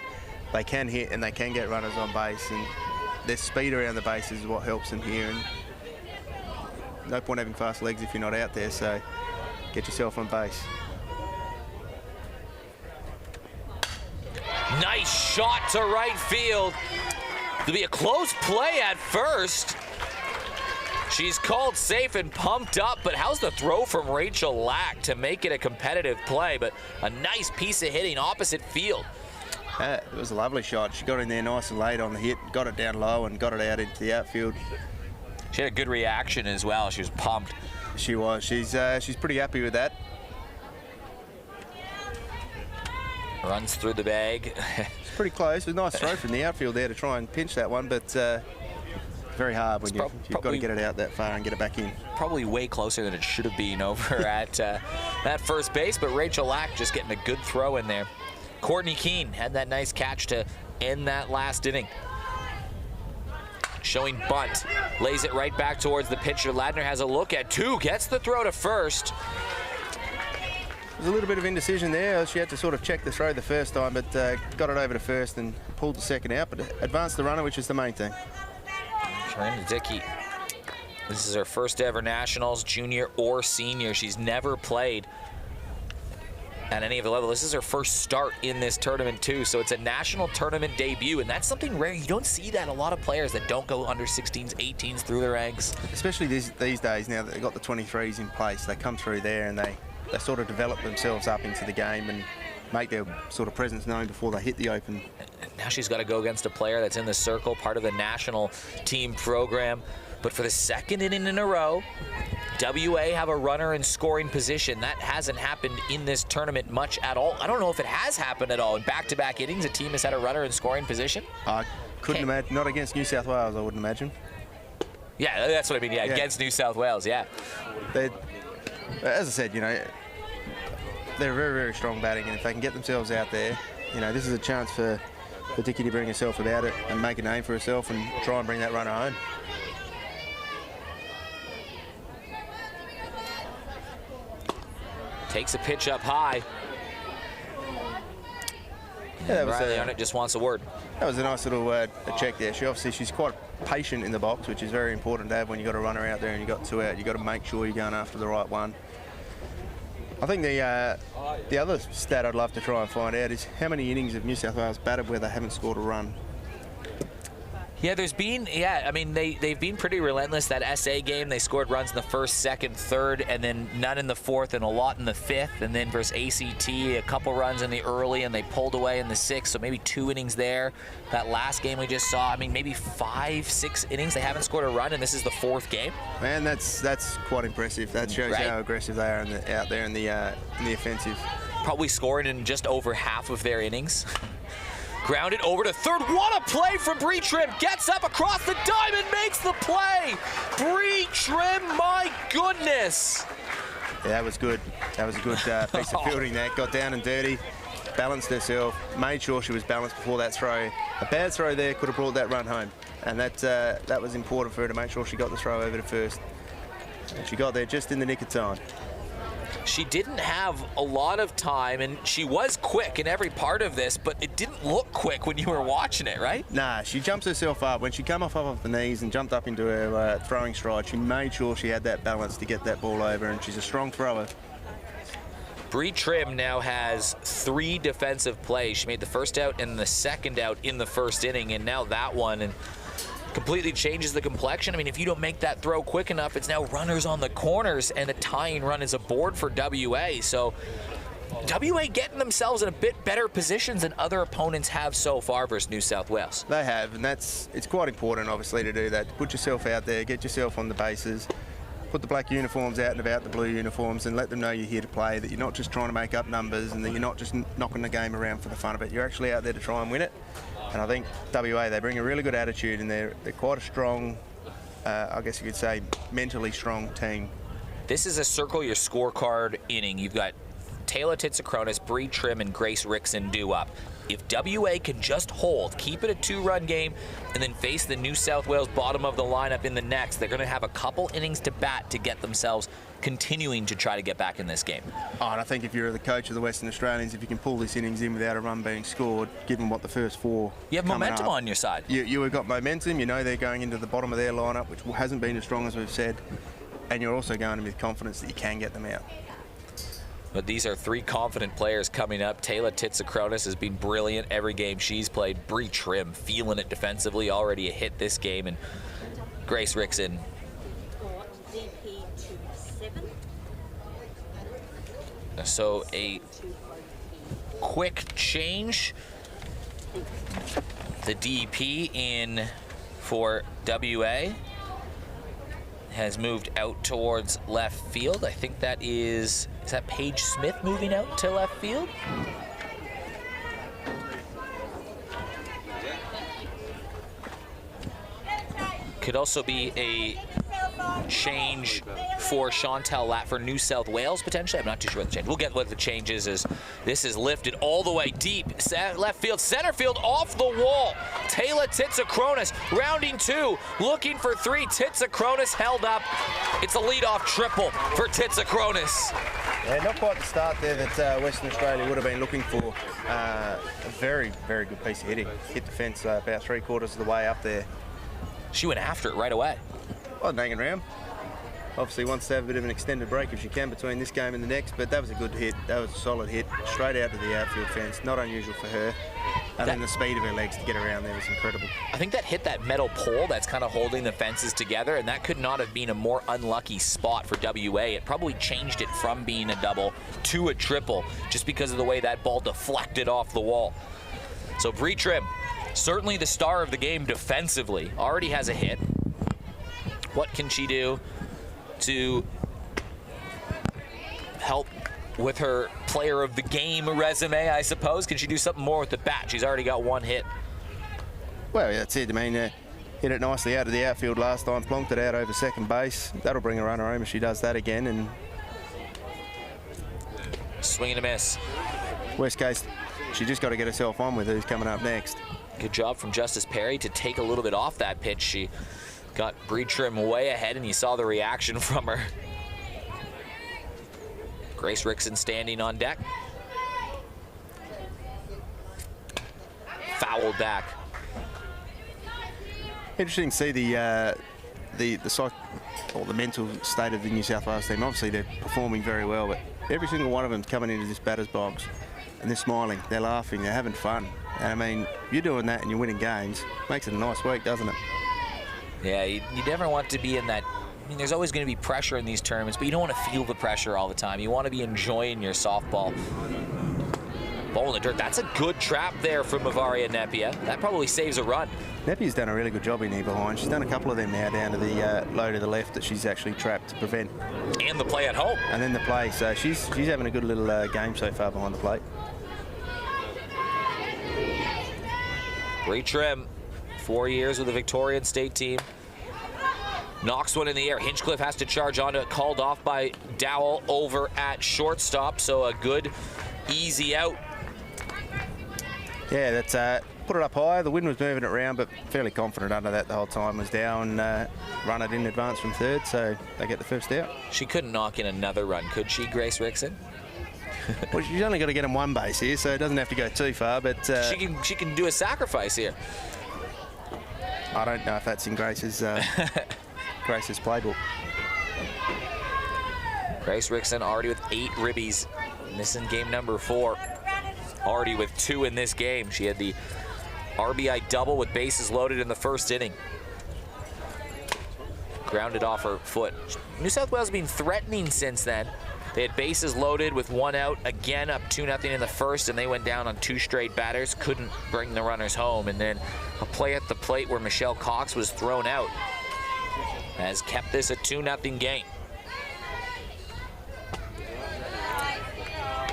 they can hit and they can get runners on base, and their speed around the base is what helps them here. And no point having fast legs if you're not out there, so get yourself on base. Nice shot to right field. There'll be a close play at first. She's called safe and pumped up, but how's the throw from Rachel Lack to make it a competitive play? But a nice piece of hitting opposite field. It was a lovely shot. She got in there nice and late on the hit, got it down low and got it out into the outfield. She had a good reaction as well. She was pumped. She was. She's pretty happy with that. Runs through the bag. It's pretty close. It was a nice throw from the outfield there to try and pinch that one, but very hard when you've got to get it out that far and get it back in. Probably way closer than it should have been over at that first base, but Rachel Lack just getting a good throw in there. Courtney Keene had that nice catch to end that last inning. Showing bunt, lays it right back towards the pitcher. Ladner has a look at 2, gets the throw to first. There's a little bit of indecision there. She had to sort of check the throw the first time, but got it over to first and pulled the second out, but advanced the runner, which is the main thing. Miranda Dickey, this is her first ever nationals, junior or senior. She's never played at any of the level. This is her first start in this tournament too, so it's a national tournament debut, and that's something rare. You don't see that. A lot of players that don't go under 16s, 18s through the ranks. Especially these days, now that they've got the 23s in place, they come through there and they sort of develop themselves up into the game and make their sort of presence known before they hit the open. Now she's got to go against a player that's in the circle, part of the national team program. But for the second inning in a row, WA have a runner in scoring position. That hasn't happened in this tournament much at all. I don't know if it has happened at all. In back-to-back innings, a team has had a runner in scoring position. I couldn't imagine. Not against New South Wales, I wouldn't imagine. Yeah, that's what I mean. Yeah, against New South Wales, yeah. As I said, you know, they're very, very strong batting, and if they can get themselves out there, you know, this is a chance for Dickey to bring herself about it and make a name for herself and try and bring that runner home. Takes a pitch up high. Yeah, that was Riley on it just wants a word. That was a nice little check there. She's quite patient in the box, which is very important to have when you've got a runner out there and you've got two out. You've got to make sure you're going after the right one. I think the other stat I'd love to try and find out is how many innings have New South Wales batted where they haven't scored a run. Yeah, there's been, I mean, they've been pretty relentless. That SA game, they scored runs in the first, second, third, and then none in the fourth and a lot in the fifth. And then versus ACT, a couple runs in the early, and they pulled away in the sixth, so maybe 2 innings there. That last game we just saw, I mean, maybe 5, 6 innings they haven't scored a run, and this is the 4th game. Man, that's quite impressive. That shows how aggressive they are out there in the offensive. Probably scoring in just over half of their innings. Grounded over to third. What a play from Bree Trim. Gets up across the diamond, makes the play. Bree Trim, my goodness. Yeah, that was good. That was a good piece of fielding there. Got down and dirty, balanced herself, made sure she was balanced before that throw. A bad throw there could have brought that run home. And that was important for her to make sure she got the throw over to first. And she got there just in the nick of time. She didn't have a lot of time, and she was quick in every part of this, but it didn't look quick when you were watching it, right? Nah, she jumps herself up. When she came off the knees and jumped up into her throwing stride, she made sure she had that balance to get that ball over, and she's a strong thrower. Bree Trim now has 3 defensive plays. She made the first out and the second out in the first inning, and now that one, and completely changes the complexion. I mean, if you don't make that throw quick enough, it's now runners on the corners, and a tying run is aboard for WA. So WA getting themselves in a bit better positions than other opponents have so far versus New South Wales. They have, and it's quite important, obviously, to do that. Put yourself out there, get yourself on the bases, put the black uniforms out and about the blue uniforms, and let them know you're here to play, that you're not just trying to make up numbers and that you're not just knocking the game around for the fun of it. You're actually out there to try and win it. And I think WA, they bring a really good attitude, and they're quite a strong, I guess you could say, mentally strong team. This is a circle your scorecard inning. You've got Taylor Titsakronis, Bree Trim, and Grace Rickson due up. If WA can just hold, keep it a 2-run game, and then face the New South Wales bottom of the lineup in the next, they're going to have a couple innings to bat to get themselves continuing to try to get back in this game. Oh, and I think if you're the coach of the Western Australians, if you can pull this innings in without a run being scored, given what the first 4 you have momentum on your side. You have got momentum. You know they're going into the bottom of their lineup, which hasn't been as strong as we've said, and you're also going in with confidence that you can get them out. But these are 3 confident players coming up. Taylor Titsakronis has been brilliant every game she's played. Bree Trim feeling it defensively, already a hit this game. And Grace Rickson. So a quick change. The DP in for WA has moved out towards left field. I think that is that Paige Smith moving out to left field? Could also be a change for Chantel Latt for New South Wales, potentially. I'm not too sure what the change. We'll get what the change is. This is lifted all the way deep. Left field, center field, off the wall. Taylor Titsakronis, rounding 2, looking for 3. Titsakronis held up. It's a leadoff triple for Titsakronis. Yeah, not quite the start there that Western Australia would have been looking for. A very, very good piece of hitting. Hit the fence about 3/4 of the way up there. She went after it right away. Wasn't hanging around. Obviously wants to have a bit of an extended break if she can between this game and the next, but that was a good hit. That was a solid hit, straight out to the outfield fence. Not unusual for her. And then the speed of her legs to get around there was incredible. I think that hit that metal pole that's kind of holding the fences together, and that could not have been a more unlucky spot for WA. It probably changed it from being a double to a triple just because of the way that ball deflected off the wall. So Bree Trim, certainly the star of the game defensively, already has a hit. What can she do to help with her player of the game resume, I suppose? Can she do something more with the bat? She's already got one hit. Well, that's it. I mean, hit it nicely out of the outfield last time, plonked it out over second base. That'll bring a runner home if she does that again. And swing and a miss. Worst case, she just got to get herself on with who's coming up next. Good job from Justice Perry to take a little bit off that pitch. She got Bree Trim way ahead, and you saw the reaction from her. Grace Rickson standing on deck. Fouled back. Interesting to see the mental state of the New South Wales team. Obviously, they're performing very well, but every single one of them's coming into this batter's box, and they're smiling, they're laughing, they're having fun. And I mean, you're doing that and you're winning games. Makes it a nice week, doesn't it? Yeah, you never want to be in that. I mean, there's always going to be pressure in these tournaments, but you don't want to feel the pressure all the time. You want to be enjoying your softball. Ball in the dirt. That's a good trap there from Mavaria Nepia. That probably saves a run. Nepia's done a really good job in here behind. She's done a couple of them now down to the low to the left that she's actually trapped to prevent. And the play at home. And then the play. So she's having a good little game so far behind the plate. Bree Trim, 4 years with the Victorian state team. Knocks one in the air. Hinchcliffe has to charge onto it. Called off by Dowell over at shortstop. So a good, easy out. Yeah, that's put it up high. The wind was moving it around, but fairly confident under that the whole time. Was down, run it in advance from third, so they get the first out. She couldn't knock in another run, could she, Grace Rickson? Well, she's only got to get him one base here, so it doesn't have to go too far. But she can do a sacrifice here. I don't know if that's in Grace's Grace's playbook. Grace Rickson already with 8 ribbies. Missing game number 4. Already with 2 in this game. She had the RBI double with bases loaded in the first inning. Grounded off her foot. New South Wales has been threatening since then. They had bases loaded with 1 out, again up 2-0 in the first, and they went down on 2 straight batters, couldn't bring the runners home. And then a play at the plate where Michelle Cox was thrown out has kept this a 2-0 game.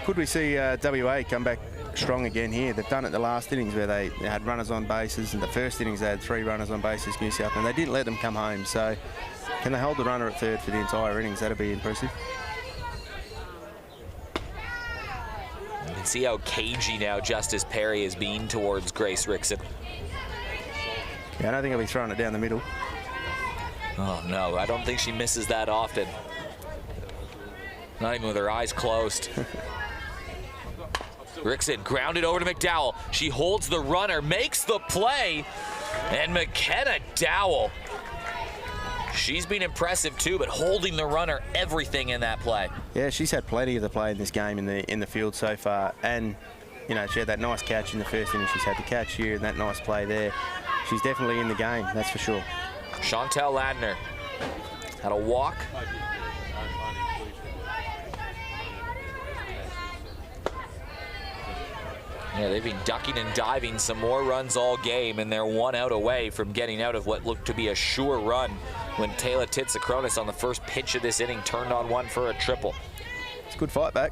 Could we see WA come back strong again here? They've done it the last innings where they had runners on bases. In the first innings they had 3 runners on bases, New South, and they didn't let them come home. So can they hold the runner at third for the entire innings? That'd be impressive. You can see how cagey now Justice Perry is being towards Grace Rickson. Yeah, I don't think I'll be throwing it down the middle. Oh no, I don't think she misses that often. Not even with her eyes closed. Rickson grounded over to McDowell. She holds the runner, makes the play, and McKenna Dowell. She's been impressive too, but holding the runner, everything in that play. Yeah, she's had plenty of the play in this game in the field so far, and you know she had that nice catch in the first inning. She's had the catch here and that nice play there. She's definitely in the game, that's for sure. Chantel Ladner had a walk. Yeah, they've been ducking and diving some more runs all game, and they're 1 out away from getting out of what looked to be a sure run when Taylor Titsakronis on the first pitch of this inning turned on one for a triple. It's a good fight back.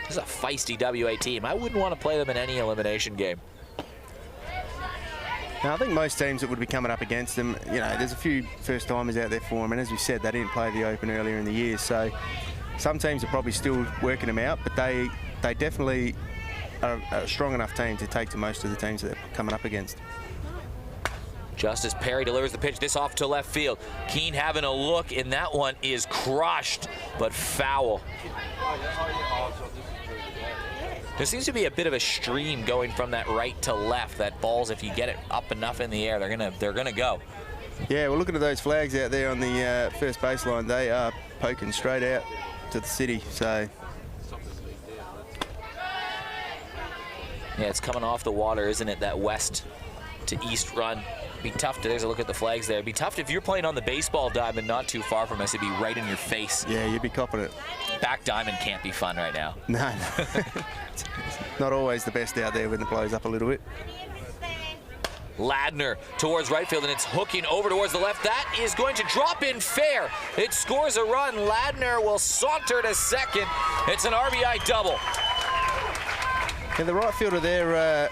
This is a feisty WA team. I wouldn't want to play them in any elimination game. Now, I think most teams that would be coming up against them, you know, there's a few first-timers out there for them, and as we said, they didn't play the Open earlier in the year, so some teams are probably still working them out, but they definitely are a strong enough team to take to most of the teams that they're coming up against. Just as Perry delivers the pitch, this off to left field. Keane having a look, and that one is crushed, but foul. There seems to be a bit of a stream going from that right to left. That balls, if you get it up enough in the air, they're gonna go. Yeah, well, looking at those flags out there on the first baseline, they are poking straight out to the city. So yeah, it's coming off the water, isn't it? That west to east run. Be tough to, there's a look at the flags there. It'd be tough if you're playing on the baseball diamond not too far from us. It'd be right in your face. Yeah, you'd be copping it. Back diamond can't be fun right now. No. Not always the best out there when the blows up a little bit. Ladner towards right field, and it's hooking over towards the left. That is going to drop in fair. It scores a run. Ladner will saunter to second. It's an RBI double. And the right fielder there,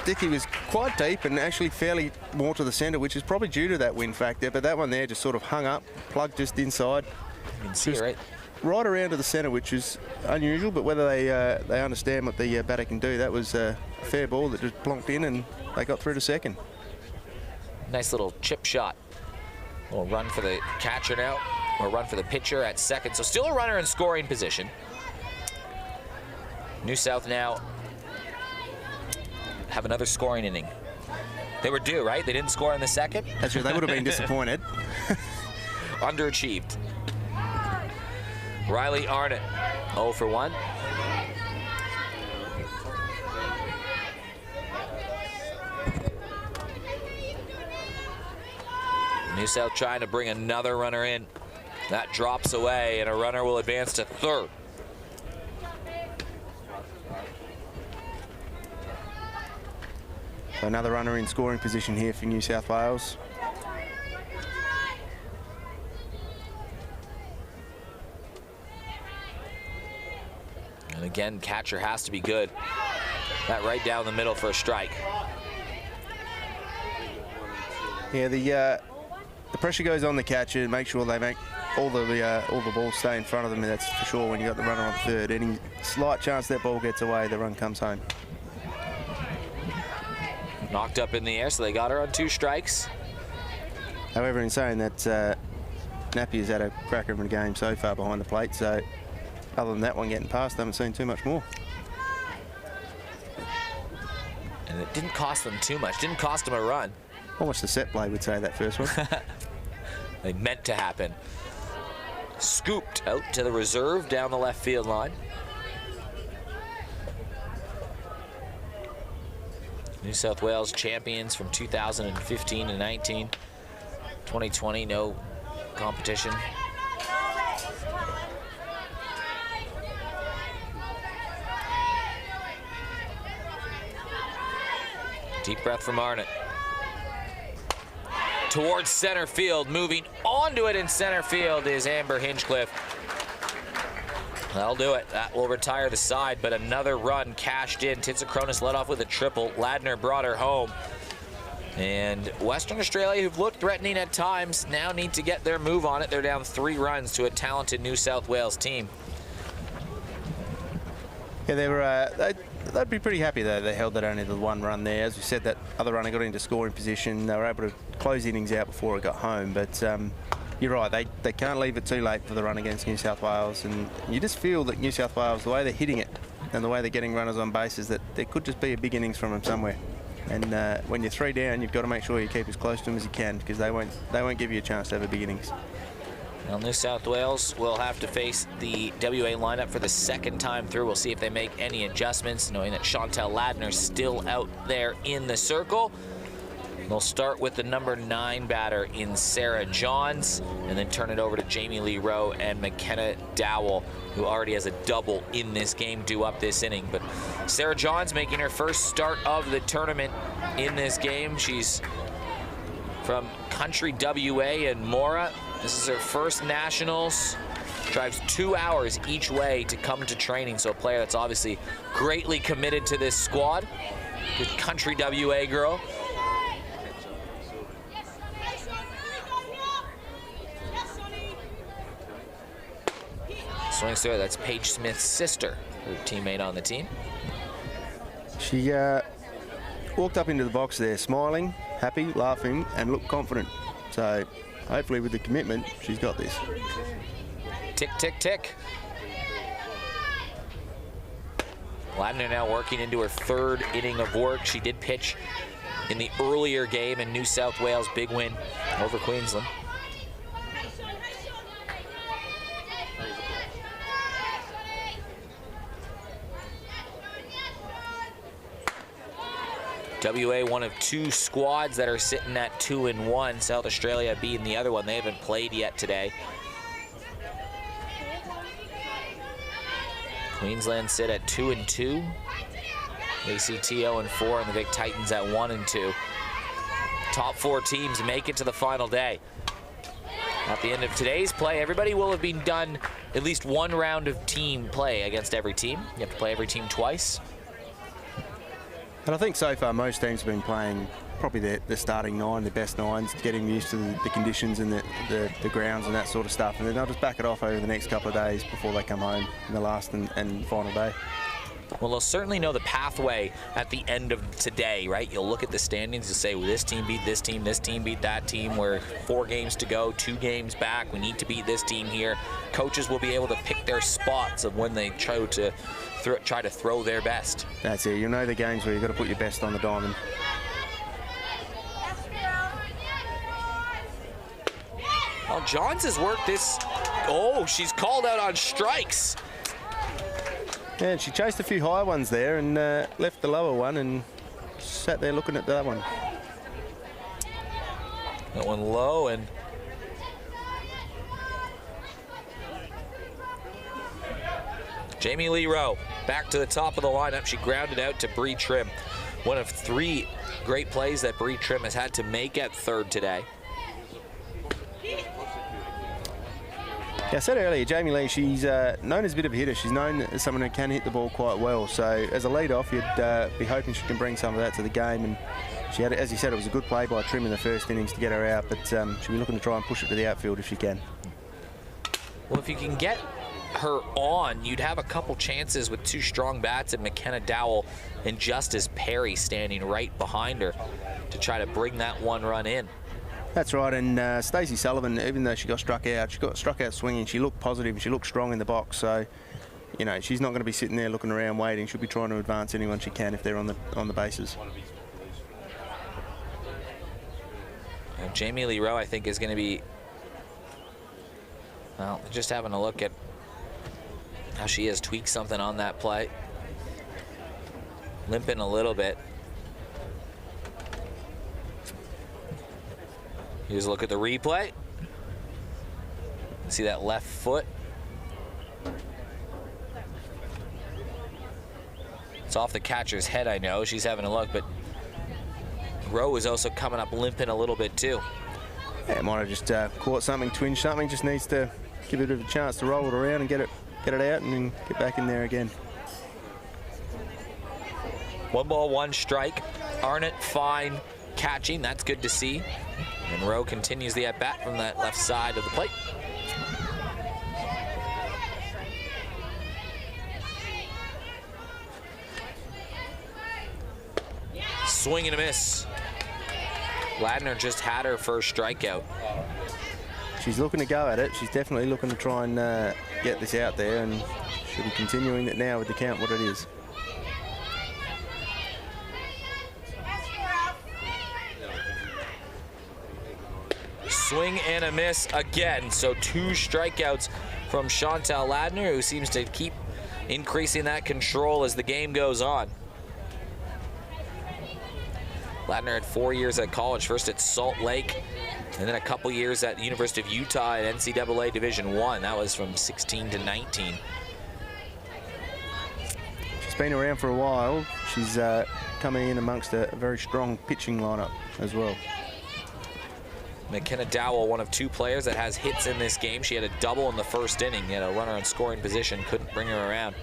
Dickey, was quite deep and actually fairly more to the centre, which is probably due to that wind factor. But that one there just sort of hung up, plugged just inside. You can see, right? Right around to the centre, which is unusual. But whether they understand what the batter can do, that was a fair ball that just plonked in and they got through to second. Nice little chip shot. Little run for the catcher now, or run for the pitcher at second. So still a runner in scoring position. New South now have another scoring inning. They were due, right? They didn't score in the second? That's true. They would have been disappointed. Underachieved. Riley Arnott, 0 for 1. New South trying to bring another runner in. That drops away, and a runner will advance to third. So another runner in scoring position here for New South Wales. And again, catcher has to be good. That right down the middle for a strike. Yeah, the pressure goes on the catcher. Make sure they make all the balls stay in front of them. That's for sure when you got the runner on third. Any slight chance that ball gets away, the run comes home. Knocked up in the air, so they got her on 2 strikes. However, in saying that, Napier's had a cracker of a game so far behind the plate. So other than that one getting past, I haven't seen too much more. And it didn't cost them too much. Didn't cost them a run. Almost the set play would say that first one. They meant to happen. Scooped out to the reserve down the left field line. New South Wales champions from 2015 to 19. 2020, no competition. Deep breath from Arnott. Towards center field, moving onto it in center field is Amber Hinchcliffe. That'll do it. That will retire the side, but another run cashed in. Titsakronis led off with a triple. Ladner brought her home. And Western Australia, who've looked threatening at times, now need to get their move on it. They're down 3 runs to a talented New South Wales team. Yeah, they were. They'd be pretty happy though. They held that only the 1 run there. As we said, that other runner got into scoring position. They were able to close innings out before it got home. But you're right. They can't leave it too late for the run against New South Wales. And you just feel that New South Wales, the way they're hitting it and the way they're getting runners on bases, that there could just be a big innings from them somewhere. And when you're 3 down, you've got to make sure you keep as close to them as you can, because they won't give you a chance to have a big innings. Well, New South Wales will have to face the WA lineup for the 2nd time through. We'll see if they make any adjustments, knowing that Chantel Ladner's still out there in the circle. They'll start with the number 9 batter in Sarah Johns, and then turn it over to Jamie Lee Rowe and McKenna Dowell, who already has a double in this game due up this inning. But Sarah Johns making her first start of the tournament in this game. She's from Country WA in Mora. This is her first nationals. Drives 2 hours each way to come to training. So a player that's obviously greatly committed to this squad. Good Country WA girl. Swings through it. That's Paige Smith's sister, her teammate on the team. She walked up into the box there smiling, happy, laughing, and looked confident. So hopefully with the commitment, she's got this. Tick, tick, tick. Ladner now working into her 3rd inning of work. She did pitch in the earlier game in New South Wales, big win over Queensland. WA, one of 2 squads that are sitting at 2-1. South Australia being the other one. They haven't played yet today. Queensland sit at 2-2. ACT 0-4, and the Big Titans at 1-2. Top 4 teams make it to the final day. At the end of today's play, everybody will have been done at least 1 round of team play against every team. You have to play every team twice. And I think so far most teams have been playing probably the starting 9, the best 9s, getting used to the conditions and the grounds and that sort of stuff. And then they'll just back it off over the next couple of days before they come home in the last and final day. Well, they'll certainly know the pathway at the end of today, right? You'll look at the standings and say, well, this team beat this team beat that team. We're 4 games to go, 2 games back. We need to beat this team here. Coaches will be able to pick their spots of when they try to throw their best. That's it. You'll know the games where you've got to put your best on the diamond. Well, Johns has worked this. Oh, she's called out on strikes. Yeah, and she chased a few high ones there and left the lower one and sat there looking at that one. That one low, and Jamie Lee Rowe back to the top of the lineup. She grounded out to Bree Trim. One of 3 great plays that Bree Trim has had to make at 3rd today. Yeah, I said earlier, Jamie Lee, she's known as a bit of a hitter. She's known as someone who can hit the ball quite well. So as a lead-off, you'd be hoping she can bring some of that to the game. And she had, as you said, it was a good play by Trim in the 1st innings to get her out. But she'll be looking to try and push it to the outfield if she can. Well, if you can get her on, you'd have a couple chances with 2 strong bats and McKenna Dowell and Justice Perry standing right behind her to try to bring that 1 run in. That's right, and Stacey Sullivan, even though she got struck out swinging. She looked positive and she looked strong in the box. So, you know, she's not going to be sitting there looking around waiting. She'll be trying to advance anyone she can if they're on the bases. Jamie Lee Rowe, I think, is going to be, well, just having a look at how she has tweaked something on that play. Limping a little bit. Here's a look at the replay. See that left foot? It's off the catcher's head, I know. She's having a look, but Rowe is also coming up limping a little bit too. Yeah, might have just caught something, twinged something. Just needs to give it a bit of a chance to roll it around and get it out and then get back in there again. 1 ball, 1 strike. Arnott fine catching. That's good to see. And Rowe continues the at-bat from that left side of the plate. Swing and a miss. Ladner just had her first strikeout. She's looking to go at it. She's definitely looking to try and get this out there, and she'll be continuing it now with the count what it is. Swing and a miss again. So 2 strikeouts from Chantal Ladner, who seems to keep increasing that control as the game goes on. Ladner had 4 years at college, first at Salt Lake, and then a couple years at the University of Utah at NCAA Division I. That was from 16 to 19. She's been around for a while. She's coming in amongst a very strong pitching lineup as well. McKenna Dowell, one of 2 players that has hits in this game. She had a double in the 1st inning. Had a runner in scoring position, couldn't bring her around.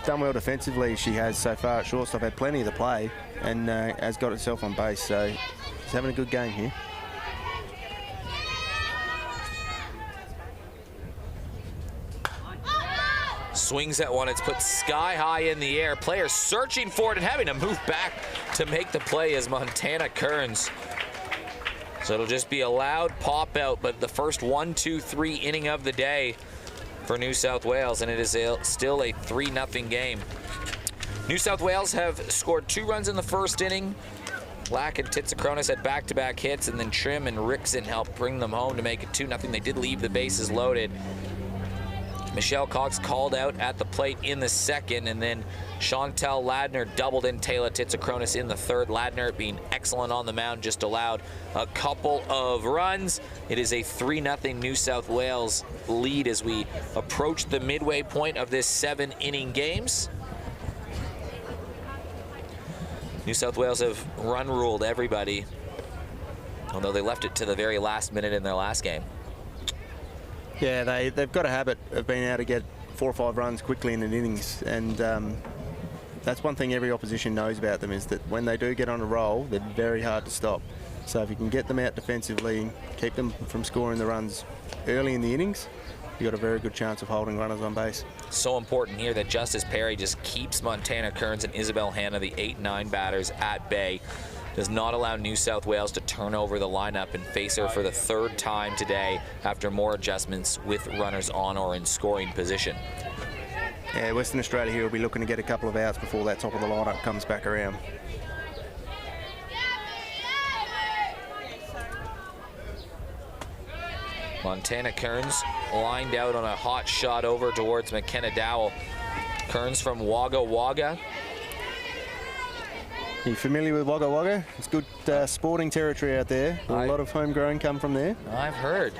Done well defensively. She has so far at shortstop, had plenty of the play, and has got herself on base. So she's having a good game here. Swings at one. It's put sky high in the air. Players searching for it and having to move back to make the play as Montana Kearns. So it'll just be a loud pop out, but the first 1, 2, 3 inning of the day for New South Wales, and it is still a 3-0 game. New South Wales have scored 2 runs in the first inning. Lack and Titsakronis had back-to-back hits, and then Trim and Rickson helped bring them home to make it 2-0. They did leave the bases loaded. Michelle Cox called out at the plate in the second, and then Chantel Ladner doubled in Taylor Titsakronis in the third. Ladner being excellent on the mound, just allowed a couple of runs. It is a 3-0 New South Wales lead as we approach the midway point of this 7-inning games. New South Wales have run ruled everybody, although they left it to the very last minute in their last game. Yeah, they've got a habit of being able to get 4 or 5 runs quickly in an innings, and that's one thing every opposition knows about them, is that when they do get on a roll, they're very hard to stop. So if you can get them out defensively, keep them from scoring the runs early in the innings, you've got a very good chance of holding runners on base. So important here that Justice Perry just keeps Montana Kearns and Isabel Hanna, the 8-9 batters, at bay. Does not allow New South Wales to turn over the lineup and face her for the 3rd time today after more adjustments with runners on or in scoring position. Yeah, Western Australia here will be looking to get a couple of outs before that top of the lineup comes back around. Montana Kearns lined out on a hot shot over towards McKenna Dowell. Kearns from Wagga Wagga. Are you familiar with Wagga Wagga? It's good sporting territory out there. A lot of homegrown come from there. I've heard.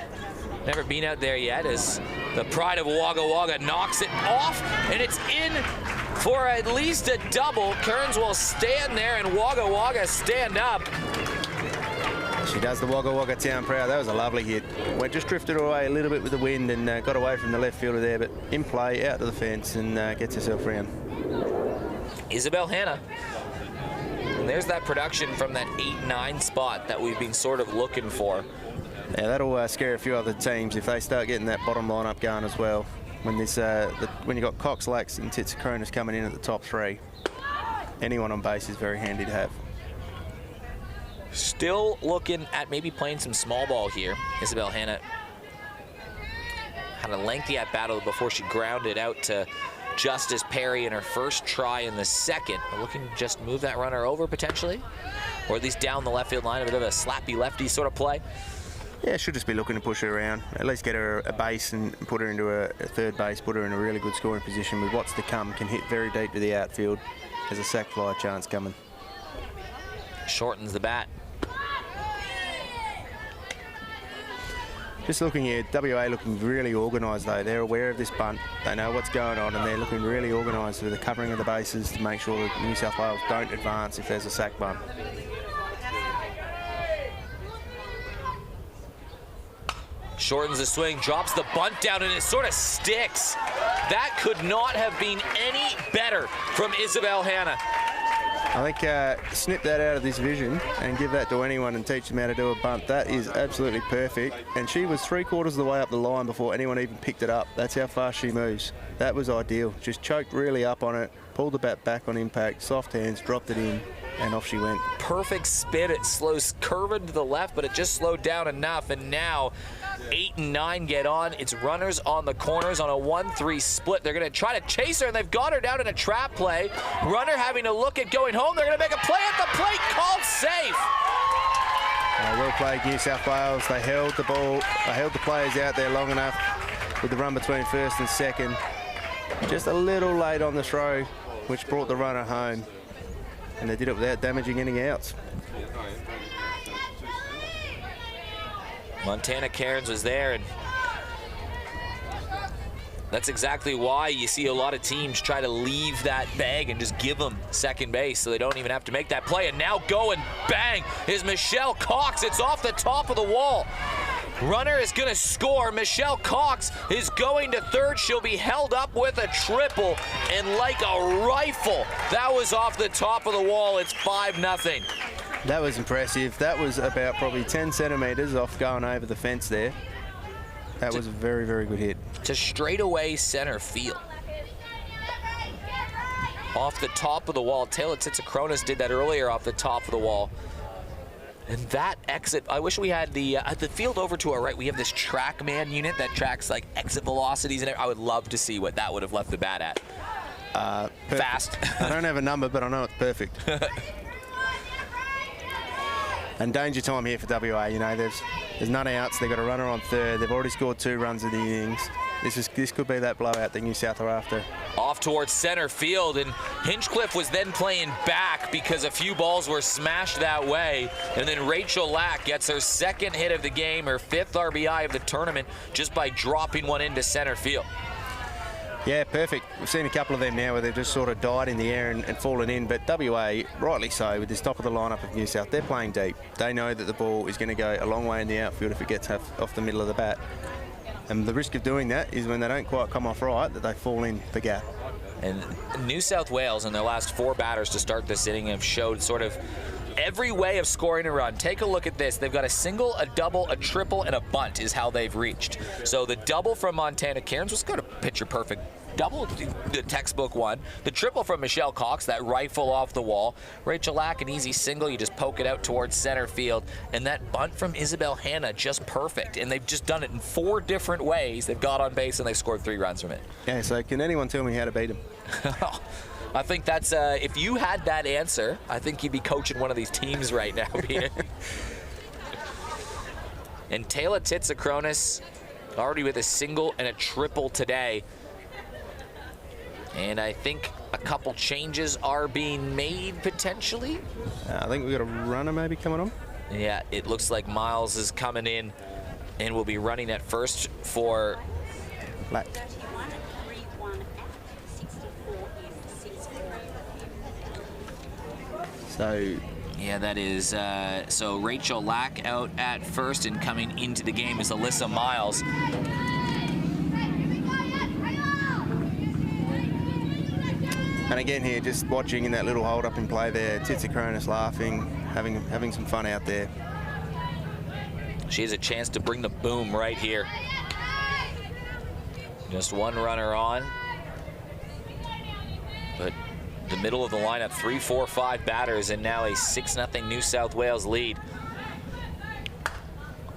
Never been out there yet, as the pride of Wagga Wagga knocks it off, and it's in for at least a double. Kearns will stand there and Wagga Wagga stand up. She does the Wagga Wagga town proud. That was a lovely hit. We just drifted away a little bit with the wind and got away from the left fielder there, but in play, out to the fence, and gets herself round. Isabel Hanna. And there's that production from that 8-9 spot that we've been sort of looking for. Yeah, that'll scare a few other teams if they start getting that bottom lineup going as well. When this, when you got Cox, Lax, and Titsakronis coming in at the top 3, anyone on base is very handy to have. Still looking at maybe playing some small ball here. Isabel Hanna had a lengthy at battle before she grounded out to Justice Perry in her first try in the second. Looking to just move that runner over potentially, or at least down the left field line, a bit of a slappy lefty sort of play. Yeah, should just be looking to push her around, at least get her a base and put her into a third base, put her in a really good scoring position with what's to come. Can hit very deep to the outfield. There's a sac fly chance coming. Shortens the bat. Just looking here, WA looking really organised though. They're aware of this bunt. They know what's going on, and they're looking really organised with the covering of the bases to make sure that New South Wales don't advance if there's a sac bunt. Shortens the swing, drops the bunt down, and it sort of sticks. That could not have been any better from Isabel Hanna. I think snip that out of this vision and give that to anyone and teach them how to do a bunt. That is absolutely perfect. And she was 3/4 of the way up the line before anyone even picked it up. That's how fast she moves. That was ideal. Just choked really up on it, pulled the bat back on impact, soft hands, dropped it in, and off she went. Perfect spin. It slows curving to the left, but it just slowed down enough. And now 8 and 9 get on. It's runners on the corners on a 1-3 split. They're going to try to chase her, and they've got her down in a trap play. Runner having to look at going home. They're going to make a play at the plate. Called safe. Well played, New South Wales. They held the ball. They held the players out there long enough with the run between first and second. Just a little late on the throw, which brought the runner home. And they did it without damaging any outs. Montana Kearns was there, and that's exactly why you see a lot of teams try to leave that bag and just give them second base so they don't even have to make that play. And now going bang is Michelle Cox. It's off the top of the wall. Runner is going to score. Michelle Cox is going to third. She'll be held up with a triple, and like a rifle, that was off the top of the wall. It's 5-0. That was impressive. That was about probably 10 centimetres off going over the fence there. That was a very, very good hit. To straightaway center field. off the top of the wall. Taylor Tsitsikronis did that earlier off the top of the wall. And that exit, I wish we had the field over to our right. We have this TrackMan unit that tracks like exit velocities, and I would love to see what that would have left the bat at. Fast. I don't have a number, but I know it's perfect. And danger time here for WA. You know, there's none outs. They've got a runner on third. They've already scored 2 runs in the innings. This could be that blowout that New South are after. Off towards center field, and Hinchcliffe was then playing back because a few balls were smashed that way. And then Rachel Lack gets her 2nd hit of the game, her 5th RBI of the tournament, just by dropping one into center field. Yeah, perfect. We've seen a couple of them now where they've just sort of died in the air and fallen in. But WA, rightly so, with this top of the lineup of New South, they're playing deep. They know that the ball is going to go a long way in the outfield if it gets off the middle of the bat. And the risk of doing that is when they don't quite come off right, that they fall in the gap. And New South Wales, in their last 4 batters to start this inning, have showed sort of every way of scoring a run. Take a look at this. They've got a single, a double, a triple, and a bunt is how they've reached. So the double from Montana Cairns was got a picture-perfect double, the textbook one. The triple from Michelle Cox, that rifle off the wall. Rachel Lack, an easy single. You just poke it out towards center field. And that bunt from Isabel Hanna, just perfect. And they've just done it in 4 different ways. They've got on base and they scored 3 runs from it. Yeah, so can anyone tell me how to beat them? I think that's, if you had that answer, I think you'd be coaching one of these teams right now, Peter. And Taylor Tsitsikronis already with a single and a triple today. And I think a couple changes are being made potentially. I think we've got a runner maybe coming on. Yeah, it looks like Miles is coming in and will be running at first for Lack. So yeah, that is so Rachel Lack out at first, and coming into the game is Alyssa Miles. And again here, just watching in that little hold up in play there, Tsitsikronis laughing, having some fun out there. She has a chance to bring the boom right here. Just one runner on. But the middle of the lineup, 3, 4, 5 batters, and now a 6-0 New South Wales lead.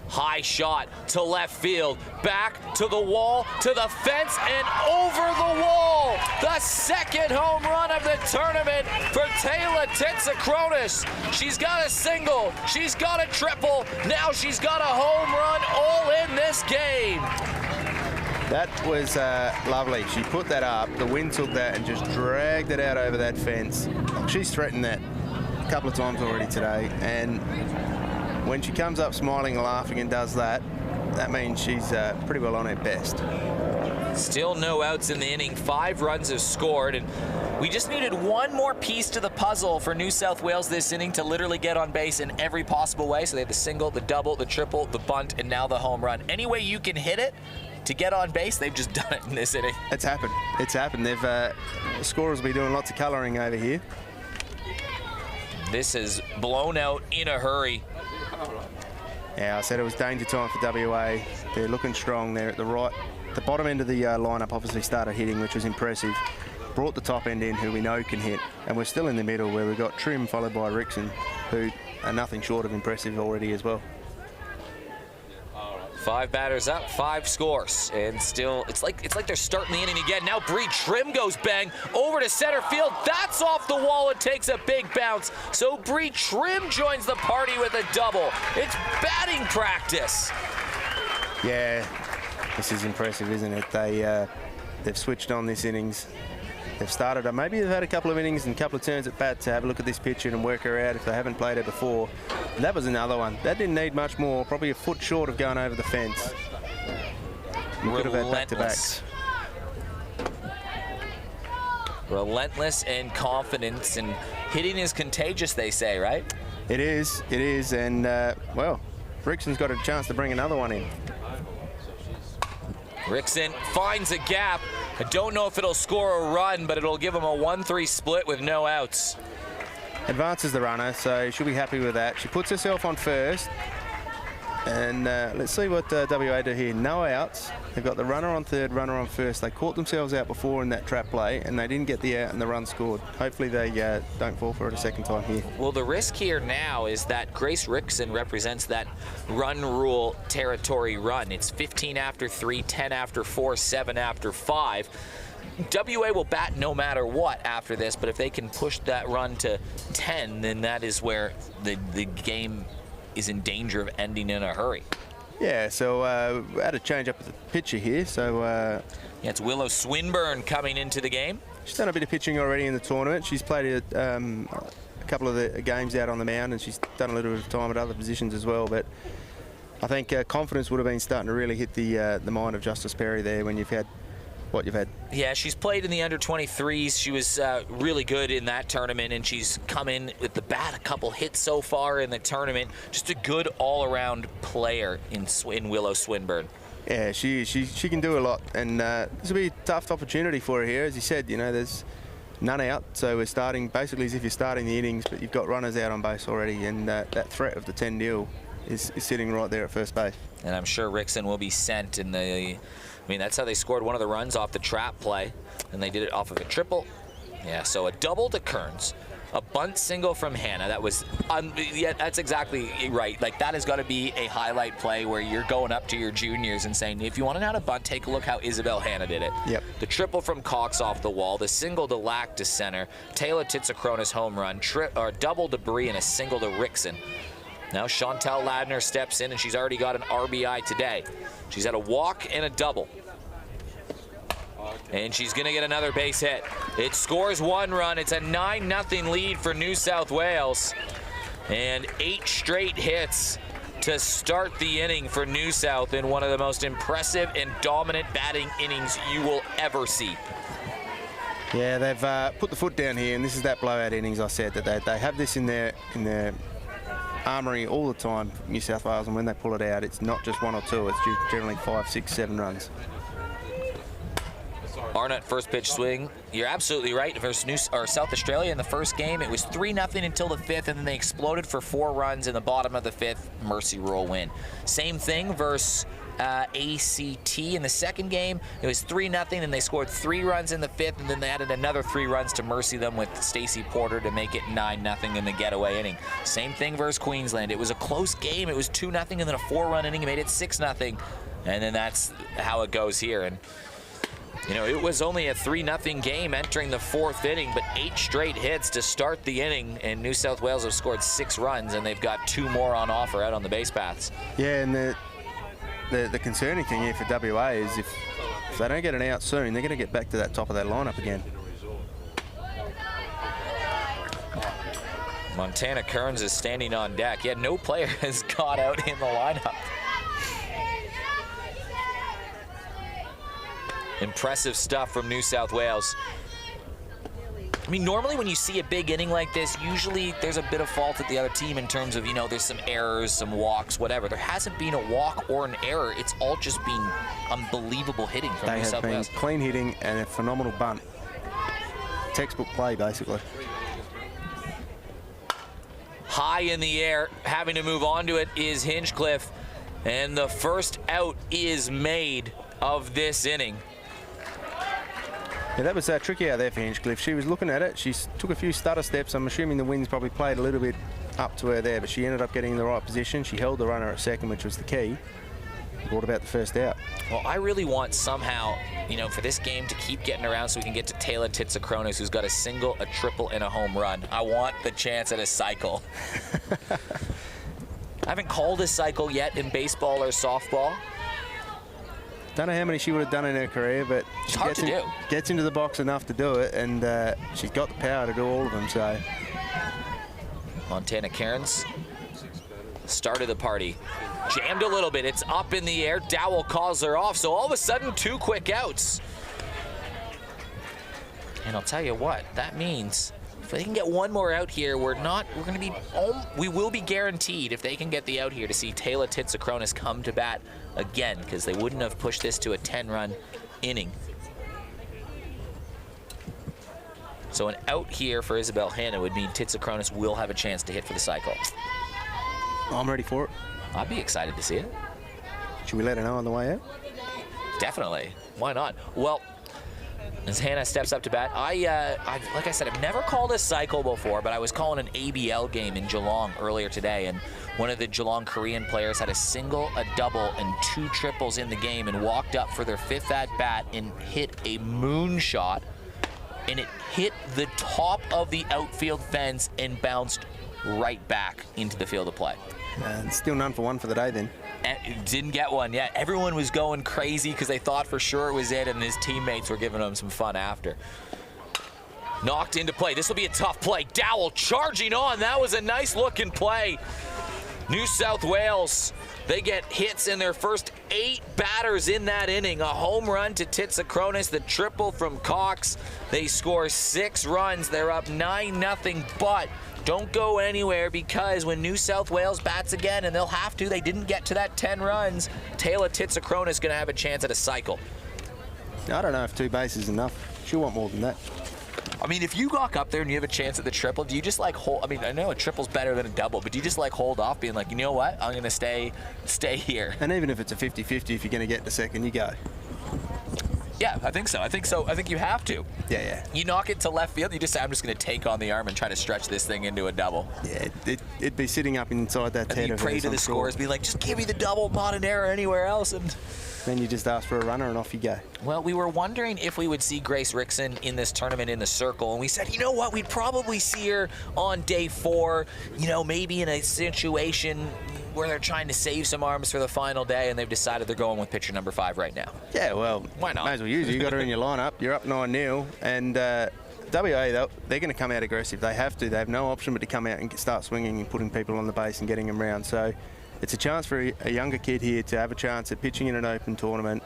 High shot to left field, back to the wall, to the fence, and over the wall. The 2nd home run of the tournament for Taylor Tsitsikronis. She's got a single, she's got a triple, now she's got a home run all in this game. That was lovely. She put that up, the wind took that and just dragged it out over that fence. She's threatened that a couple of times already today, and when she comes up smiling and laughing and does that, that means she's pretty well on her best. Still no outs in the inning. 5 runs have scored, and we just needed one more piece to the puzzle for New South Wales this inning to literally get on base in every possible way. So they have the single, the double, the triple, the bunt, and now the home run. Any way you can hit it to get on base, they've just done it in this inning. It's happened. It's happened. The scorers will be doing lots of colouring over here. This is blown out in a hurry. Yeah, I said it was danger time for WA. They're looking strong. They're at the bottom end of the lineup obviously started hitting, which was impressive. Brought the top end in, who we know can hit. And we're still in the middle where we've got Trim followed by Rickson, who are nothing short of impressive already as well. 5 batters up, 5 scores, and still it's like they're starting the inning again. Now Bree Trim goes bang over to center field. That's off the wall. It takes a big bounce. So Bree Trim joins the party with a double. It's batting practice. Yeah, this is impressive, isn't it? They've switched on this innings. They've started, maybe they've had a couple of innings and a couple of turns at bat to have a look at this pitcher and work her out if they haven't played her before. And that was another one. That didn't need much more, probably a foot short of going over the fence. You could have had back-to-backs. Relentless and confidence, and hitting is contagious, they say, right? It is, and well, Rickson's got a chance to bring another one in. Rickson finds a gap. I don't know if it'll score a run, but it'll give him a 1-3 split with no outs. Advances the runner, so she'll be happy with that. She puts herself on first. And let's see what WA do here. No outs. They've got the runner on third, runner on first. They caught themselves out before in that trap play, and they didn't get the out and the run scored. Hopefully they don't fall for it a second time here. Well, the risk here now is that Grace Rickson represents that run rule territory run. It's 15 after 3, 10 after 4, 7 after 5. WA will bat no matter what after this, but if they can push that run to 10, then that is where the game is in danger of ending in a hurry. Yeah, so we had to change up the pitcher here. So yeah, it's Willow Swinburne coming into the game. She's done a bit of pitching already in the tournament. She's played a couple of the games out on the mound, and she's done a little bit of time at other positions as well. But I think confidence would have been starting to really hit the mind of Justice Perry there when you've had what you've had. Yeah, she's played in the under-23s. She was really good in that tournament, and she's come in with the bat, a couple hits so far in the tournament. Just a good all-around player in Willow Swinburne. Yeah, she can do a lot, and this will be a tough opportunity for her here. As you said, you know, there's none out, so we're starting basically as if you're starting the innings, but you've got runners out on base already, and that threat of the 10-0 is sitting right there at first base. And I'm sure Rickson will be sent in the... I mean, that's how they scored one of the runs off the trap play, and they did it off of a triple. Yeah, so a double to Kearns, a bunt single from Hannah. That was, yeah, that's exactly right. Like, that has got to be a highlight play where you're going up to your juniors and saying, if you want to know how to bunt, take a look how Isabel Hannah did it. Yep. The triple from Cox off the wall, the single to Lack to center, Taylor Titsakronis home run, double to Bree, and a single to Rickson. Now Chantel Ladner steps in, and she's already got an RBI today. She's had a walk and a double. And she's going to get another base hit. It scores 1 run. It's a 9-0 lead for New South Wales. And 8 straight hits to start the inning for New South in one of the most impressive and dominant batting innings you will ever see. Yeah, they've put the foot down here, and this is that blowout innings I said, that they have this in their armory all the time, New South Wales, and when they pull it out, it's not just 1 or 2, it's generally 5, 6, 7 runs. Arnott first pitch swing. You're absolutely right. Versus South Australia in the first game, it was 3-0 until the 5th, and then they exploded for 4 runs in the bottom of the 5th. Mercy rule win. Same thing versus ACT in the second game. It was 3-0, and they scored 3 runs in the 5th, and then they added another 3 runs to mercy them with Stacey Porter to make it 9-0 in the getaway inning. Same thing versus Queensland. It was a close game. It was 2-0, and then a 4-run inning made it 6-0, and then that's how it goes here. And you know, it was only a 3-0 game entering the 4th inning, but 8 straight hits to start the inning, and New South Wales have scored 6 runs, and they've got 2 more on offer out on the base paths. Yeah, and the concerning thing here for WA is if they don't get an out soon, they're going to get back to that top of that lineup again. Montana Kearns is standing on deck. Yeah, no player has got out in the lineup. Impressive stuff from New South Wales. I mean, normally when you see a big inning like this, usually there's a bit of fault at the other team in terms of, you know, there's some errors, some walks, whatever. There hasn't been a walk or an error. It's all just been unbelievable hitting from New South Wales. Clean hitting and a phenomenal bunt. Textbook play, basically. High in the air, having to move on to it is Hinchcliffe, and the first out is made of this inning. Yeah, that was tricky out there for Hinchcliffe. She was looking at it. She took a few stutter steps. I'm assuming the wind's probably played a little bit up to her there, but she ended up getting in the right position. She held the runner at second, which was the key. Brought about the first out. Well, I really want somehow, you know, for this game to keep getting around so we can get to Taylor Titsakronis, who's got a single, a triple, and a home run. I want the chance at a cycle. I haven't called a cycle yet in baseball or softball. Don't know how many she would have done in her career, but she gets into the box enough to do it, and she's got the power to do all of them. So Montana Kearns started the party, jammed a little bit. It's up in the air. Dowell calls her off. So all of a sudden, 2 quick outs. And I'll tell you what, that means if they can get 1 more out here, we will be guaranteed, if they can get the out here, to see Taylor Titsakronis come to bat again, because they wouldn't have pushed this to a 10-run inning. So an out here for Isabel Hannah would mean Titsakronis will have a chance to hit for the cycle. I'm ready for it. I'd be excited to see it. Should we let her know on the way out? Definitely. Why not? Well, as Hannah steps up to bat, I like I said, I've never called a cycle before, but I was calling an ABL game in Geelong earlier today, and one of the Geelong Korean players had a single, a double, and 2 triples in the game and walked up for their 5th at-bat and hit a moonshot, and it hit the top of the outfield fence and bounced right back into the field of play. Still none for one for the day then. Didn't get one yet. Everyone was going crazy because they thought for sure it was it, and his teammates were giving him some fun after. Knocked into play. This will be a tough play. Dowell charging on. That was a nice looking play. New South Wales, they get hits in their first 8 batters in that inning. A home run to Titsakronis, the triple from Cox. They score 6 runs. They're up 9-0, but don't go anywhere, because when New South Wales bats again, and they'll have to, they didn't get to that 10 runs, Taylor Titsakronis is going to have a chance at a cycle. I don't know if 2 bases is enough. She'll want more than that. I mean, if you walk up there and you have a chance at the triple, do you just like hold? I mean, I know a triple's better than a double, but do you just like hold off, being like, you know what, I'm going to stay here? And even if it's a 50-50, if you're going to get the second, you go. Yeah, I think so. I think you have to. Yeah. You knock it to left field, you just say, I'm just going to take on the arm and try to stretch this thing into a double. Yeah, it'd be sitting up inside that head. And you pray to the scores, be like, just give me the double, not an error anywhere else. And then you just ask for a runner and off you go. Well, we were wondering if we would see Grace Rickson in this tournament in the circle, and we said, you know what, we'd probably see her on day 4, you know, maybe in a situation where they're trying to save some arms for the final day, and they've decided they're going with pitcher number 5 right now. Yeah, well, why not? May as well use it. You got her in your lineup. You're up 9-0, and WA, they're going to come out aggressive. They have to. They have no option but to come out and start swinging and putting people on the base and getting them round. So it's a chance for a younger kid here to have a chance at pitching in an open tournament.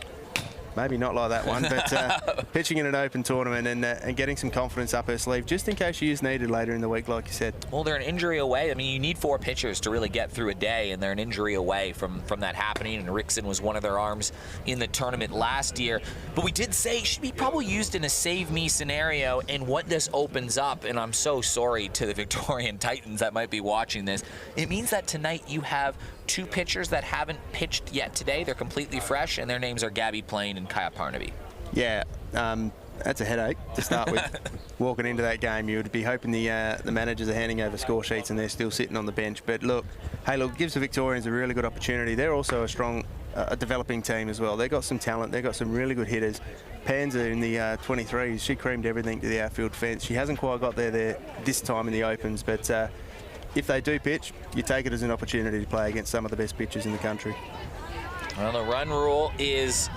Maybe not like that one, but pitching in an open tournament and getting some confidence up her sleeve, just in case she is needed later in the week, like you said. Well, they're an injury away. I mean, you need 4 pitchers to really get through a day, and they're an injury away from that happening, and Rickson was one of their arms in the tournament last year. But we did say she'd be probably used in a save-me scenario, and what this opens up, and I'm so sorry to the Victorian Titans that might be watching this, it means that tonight you have 2 pitchers that haven't pitched yet today. They're completely fresh, and their names are Gabby Plain and Kaya Parnaby. Yeah, that's a headache to start with. Walking into that game, you would be hoping the managers are handing over score sheets and they're still sitting on the bench. But look, it gives the Victorians a really good opportunity. They're also a strong, developing team as well. They've got some talent. They've got some really good hitters. Panza in the 23s, she creamed everything to the outfield fence. She hasn't quite got there this time in the opens, but if they do pitch, you take it as an opportunity to play against some of the best pitchers in the country. Well, the run rule is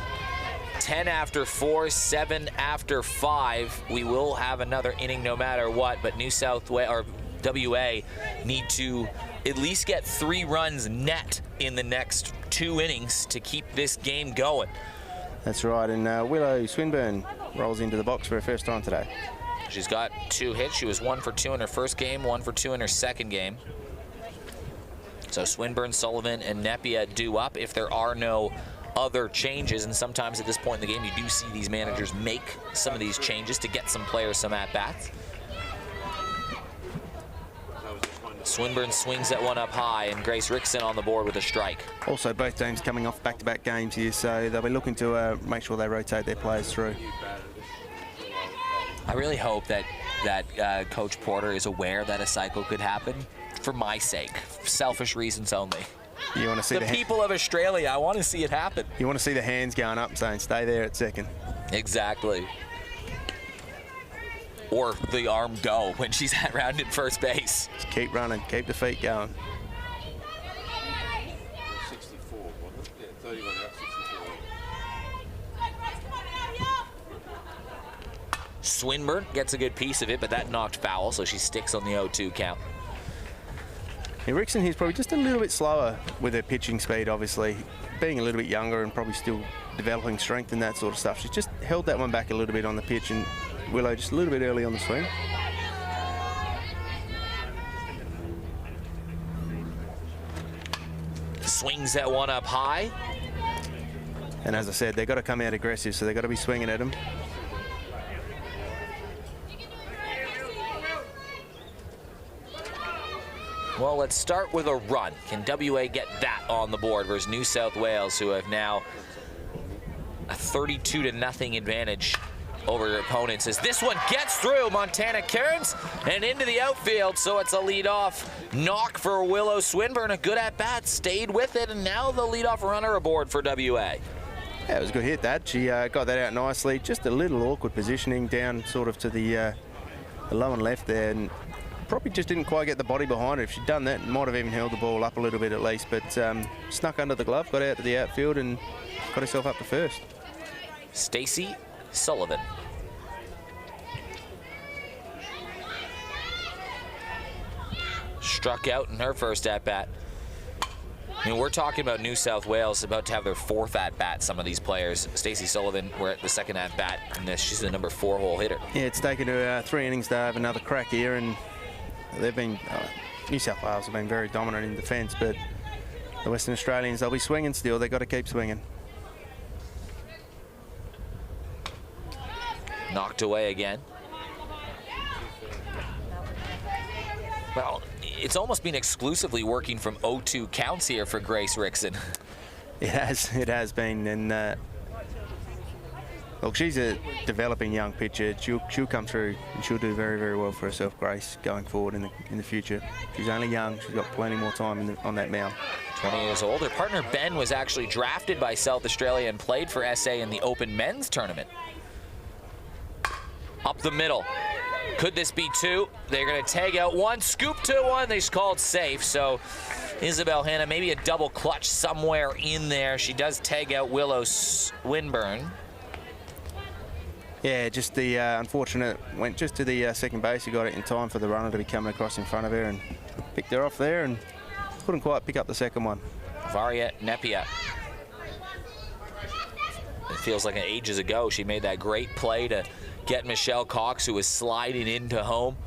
10 after 4, 7 after 5. We will have another inning no matter what, but New South Wales, or WA, need to at least get 3 runs net in the next 2 innings to keep this game going. That's right, and Willow Swinburne rolls into the box for her first time today. She's got 2 hits. She was 1 for 2 in her first game, 1 for 2 in her second game. So Swinburne, Sullivan, and Nepia due up if there are no other changes, and sometimes at this point in the game you do see these managers make some of these changes to get some players some at-bats. Swinburne swings that one up high, and Grace Rickson on the board with a strike. Also, both teams coming off back-to-back games here, so they'll be looking to make sure they rotate their players through. I really hope that Coach Porter is aware that a cycle could happen, for my sake, selfish reasons only. You want to see the people of Australia, I want to see it happen. You want to see the hands going up and saying, stay there at second. Exactly. Or the arm go when she's at round at first base. Just keep running, keep the feet going. 64, wasn't it? Yeah, 31 out, 64. Swinburne gets a good piece of it, but that knocked foul, so she sticks on the 0-2 count. Yeah, Rickson here's probably just a little bit slower with her pitching speed, obviously. Being a little bit younger and probably still developing strength and that sort of stuff. She's just held that one back a little bit on the pitch, and Willow just a little bit early on the swing. Swings that one up high. And as I said, they've got to come out aggressive, so they've got to be swinging at them. Well, let's start with a run. Can WA get that on the board versus New South Wales, who have now a 32-0 advantage over their opponents, as this one gets through Montana Cairns and into the outfield, so it's a lead-off knock for Willow Swinburne. A good at-bat, stayed with it, and now the lead-off runner aboard for WA. Yeah, it was a good hit, that. She got that out nicely. Just a little awkward positioning down sort of to the low and left there, and probably just didn't quite get the body behind her. If she'd done that, might have even held the ball up a little bit at least, but snuck under the glove, got out to the outfield, and got herself up to first. Stacey Sullivan. Struck out in her first at-bat. I mean, we're talking about New South Wales about to have their 4th at-bat, some of these players. Stacey Sullivan, we're at the 2nd at-bat, and she's the number 4 hole hitter. Yeah, it's taken her 3 innings to have another crack here, and they've been, New South Wales have been very dominant in defence, but the Western Australians, they'll be swinging still. They've got to keep swinging. Knocked away again. Well, it's almost been exclusively working from 0-2 counts here for Grace Rickson. It has been, and look, she's a developing young pitcher. She'll come through and she'll do very, very well for herself, Grace, going forward in the future. She's only young. She's got plenty more time on that mound. 20 years old. Her partner Ben was actually drafted by South Australia and played for SA in the Open Men's Tournament. Up the middle. Could this be 2? They're going to tag out 1, scoop to 1. They called safe. So Isabel Hanna, maybe a double clutch somewhere in there. She does tag out Willow Swinburne. Yeah, just the unfortunate, went just to the second base. He got it in time for the runner to be coming across in front of her and picked her off there and couldn't quite pick up the second one. Varia Nepia. It feels like ages ago she made that great play to get Michelle Cox, who was sliding into home.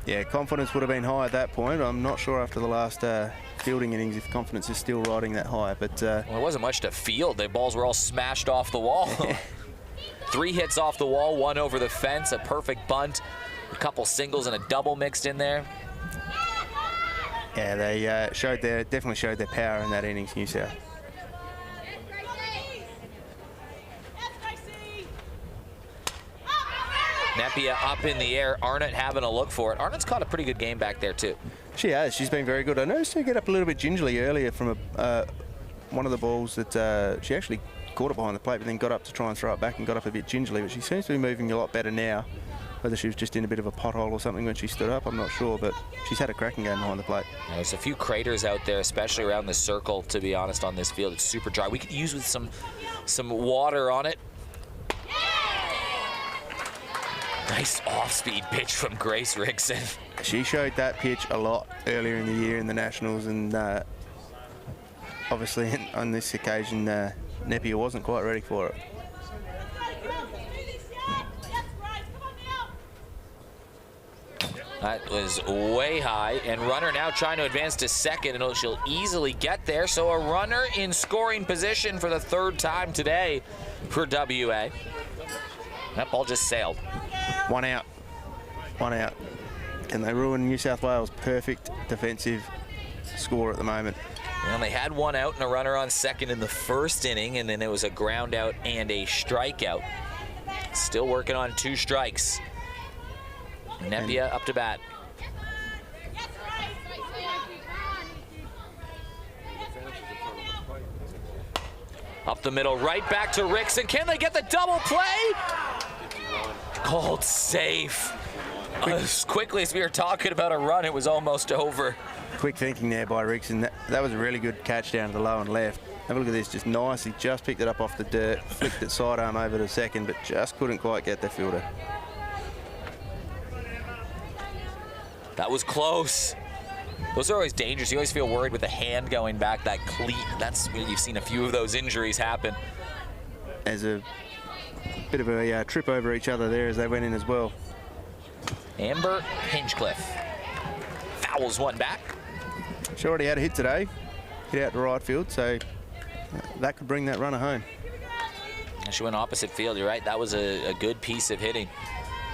Yeah, confidence would have been high at that point. I'm not sure after the last fielding innings if confidence is still riding that high, but... well, there wasn't much to field. The balls were all smashed off the wall. 3 hits off the wall, 1 over the fence, a perfect bunt, a couple singles and a double mixed in there. Yeah, they definitely showed their power in that innings, New South. Nepia up in the air. Arnott having a look for it. Arnott's caught a pretty good game back there, too. She has. She's been very good. I noticed her get up a little bit gingerly earlier from one of the balls that she actually caught it behind the plate, but then got up to try and throw it back and got up a bit gingerly. But she seems to be moving a lot better now. Whether she was just in a bit of a pothole or something when she stood up, I'm not sure, but she's had a cracking game behind the plate. There's a few craters out there, especially around the circle, to be honest, on this field. It's super dry. We could use with some water on it. Nice off-speed pitch from Grace Rickson. She showed that pitch a lot earlier in the year in the Nationals, and obviously on this occasion, Nepia wasn't quite ready for it. That was way high, and runner now trying to advance to second, and she'll easily get there. So a runner in scoring position for the 3rd time today for WA. That ball just sailed. 1 out. 1 out. Can they ruin New South Wales' perfect defensive score at the moment? Well, they had 1 out and a runner on second in the 1st inning, and then it was a ground out and a strikeout. Still working on 2 strikes. Nepia up to bat. Up the middle, right back to Rickson. Can they get the double play? Called safe. As quickly as we were talking about a run, it was almost over. Quick thinking there by Rickson. That was a really good catch down to the low and left. Have a look at this, just nicely, just picked it up off the dirt, flicked it sidearm over to second, but just couldn't quite get the fielder. That was close. Those are always dangerous. You always feel worried with the hand going back, that cleat. That's where you've seen a few of those injuries happen. As a bit of a trip over each other there as they went in as well. Amber Hinchcliffe fouls 1 back. She already had a hit today, hit out to right field, so that could bring that runner home. She went opposite field, you're right. That was a good piece of hitting.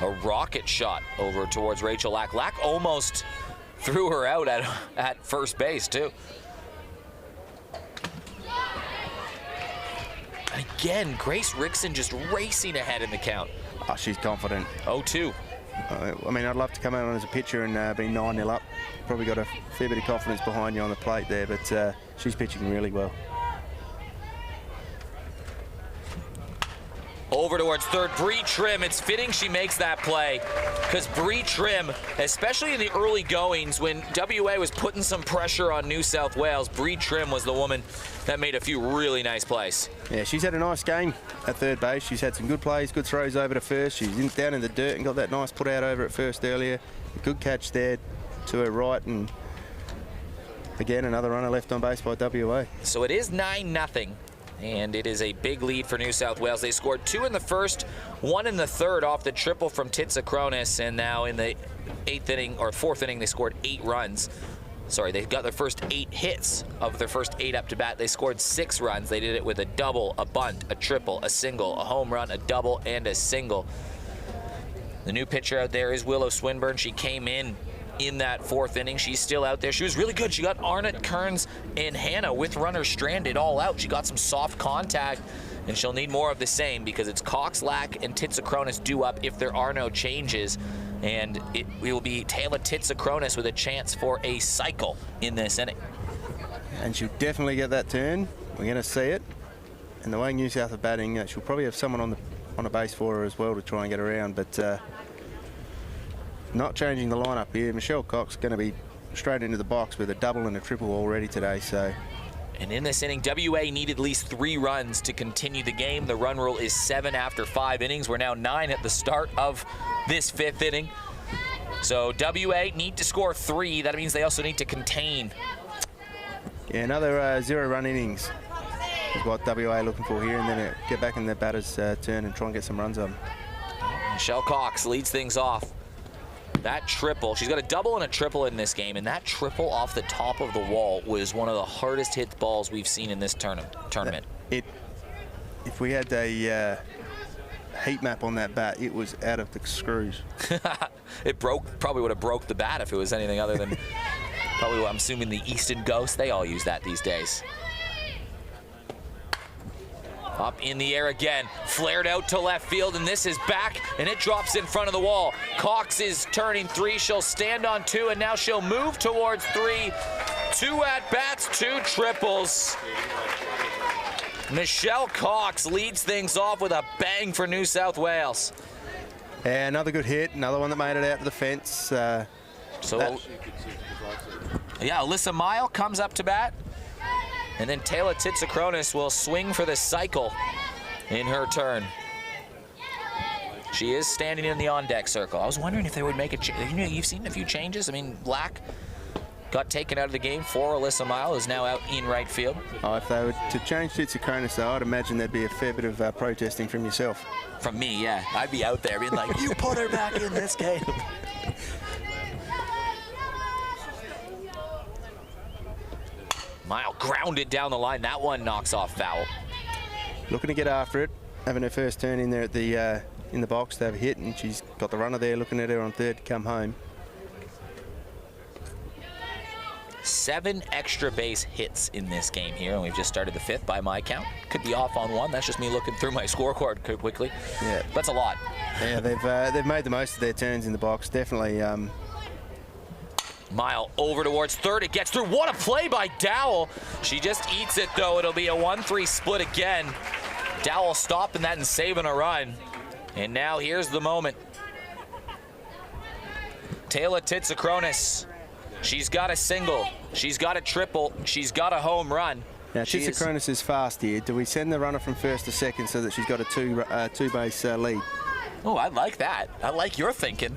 A rocket shot over towards Rachel Lack. Lack almost threw her out at first base, too. And again, Grace Rickson just racing ahead in the count. Oh, she's confident. 0-2. I mean, I'd love to come out as a pitcher and be 9-0 up. Probably got a fair bit of confidence behind you on the plate there, but she's pitching really well. Over towards third, Bree Trim. It's fitting she makes that play because Bree Trim, especially in the early goings when WA was putting some pressure on New South Wales, Bree Trim was the woman that made a few really nice plays. Yeah, she's had a nice game at third base. She's had some good plays, good throws over to first. She's down in the dirt and got that nice put out over at first earlier. A good catch there to her right, and again, another runner left on base by WA. So it is 9-0. And it is a big lead for New South Wales. They scored 2 in the first, 1 in the third off the triple from Titsakronis, and now in the 8th inning, or 4th inning, they scored 8 runs. Sorry, they got their first 8 hits of their first 8 up to bat. They scored 6 runs. They did it with a double, a bunt, a triple, a single, a home run, a double, and a single. The new pitcher out there is Willow Swinburne. She came in that 4th inning. She's still out there. She was really good. She got Arnott, Kearns, and Hannah with runners stranded all out. She got some soft contact, and she'll need more of the same because it's Cox, Lack, and Titsakronis due up if there are no changes. And it will be Taylor Titsakronis with a chance for a cycle in this inning. And she'll definitely get that turn. We're going to see it. And the way New South are batting, she'll probably have someone on the base for her as well to try and get around. But not changing the lineup here. Michelle Cox going to be straight into the box with a double and a triple already today. So, and in this inning, WA needed at least 3 runs to continue the game. The run rule is 7 after 5 innings. We're now 9 at the start of this 5th inning. So WA need to score 3. That means they also need to contain. Yeah, another 0-run innings is what WA looking for here, and then get back in the batter's turn and try and get some runs on. Michelle Cox leads things off. That triple, she's got a double and a triple in this game, and that triple off the top of the wall was one of the hardest hit balls we've seen in this tournament. If we had a heat map on that bat, it was out of the screws. It probably would have broke the bat if it was anything other than probably, I'm assuming, the Easton Ghost. They all use that these days. Up in the air again, flared out to left field, and this is back, and it drops in front of the wall. Cox is turning 3. She'll stand on 2, and now she'll move towards 3. 2 at-bats, 2 triples. Michelle Cox leads things off with a bang for New South Wales. And another good hit, another one that made it out to the fence. Yeah, Alyssa Mile comes up to bat. And then Taylor Titsakronis will swing for the cycle in her turn. She is standing in the on-deck circle. I was wondering if they would make a change. You know, you've seen a few changes. I mean, Black got taken out of the game for Alyssa Mile, is now out in right field. Oh, if they were to change Titsakronis, though, I'd imagine there'd be a fair bit of protesting from yourself. From me, yeah. I'd be out there being like, you put her back in this game. Mile grounded down the line. That one knocks off foul. Looking to get after it, having her first turn in there at the in the box to have a hit, and she's got the runner there looking at her on third to come home. 7 extra base hits in this game here, and we've just started the 5th by my count. Could be off on 1. That's just me looking through my scorecard quickly. Yeah, that's a lot. Yeah, they've made the most of their turns in the box. Definitely. Mile over towards third. It gets through. What a play by Dowell. She just eats it, though. It'll be a 1-3 split again. Dowell stopping that and saving a run. And now here's the moment. Taylor Titsakronis. She's got a single. She's got a triple. She's got a home run. Now, Titsakronis is fast here. Do we send the runner from first to second so that she's got a two-base lead? Oh, I like that. I like your thinking.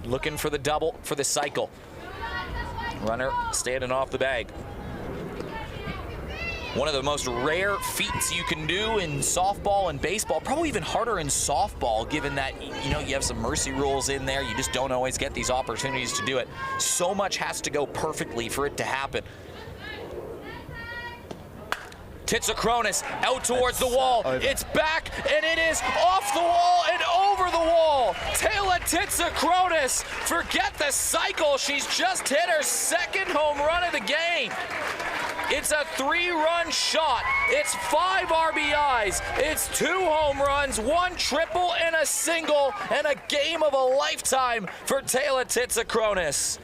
Looking for the double for the cycle. Runner standing off the bag. One of the most rare feats you can do in softball and baseball, probably even harder in softball, given that, you know, you have some mercy rules in there. You just don't always get these opportunities to do it. So much has to go perfectly for it to happen. Titsakronis out towards the wall. It's back, and it is off the wall and over the wall. Taylor Titsakronis, forget the cycle. She's just hit her second home run of the game. It's a 3-run shot. It's 5 RBIs. It's 2 home runs, 1 triple and a single, and a game of a lifetime for Taylor Titsakronis.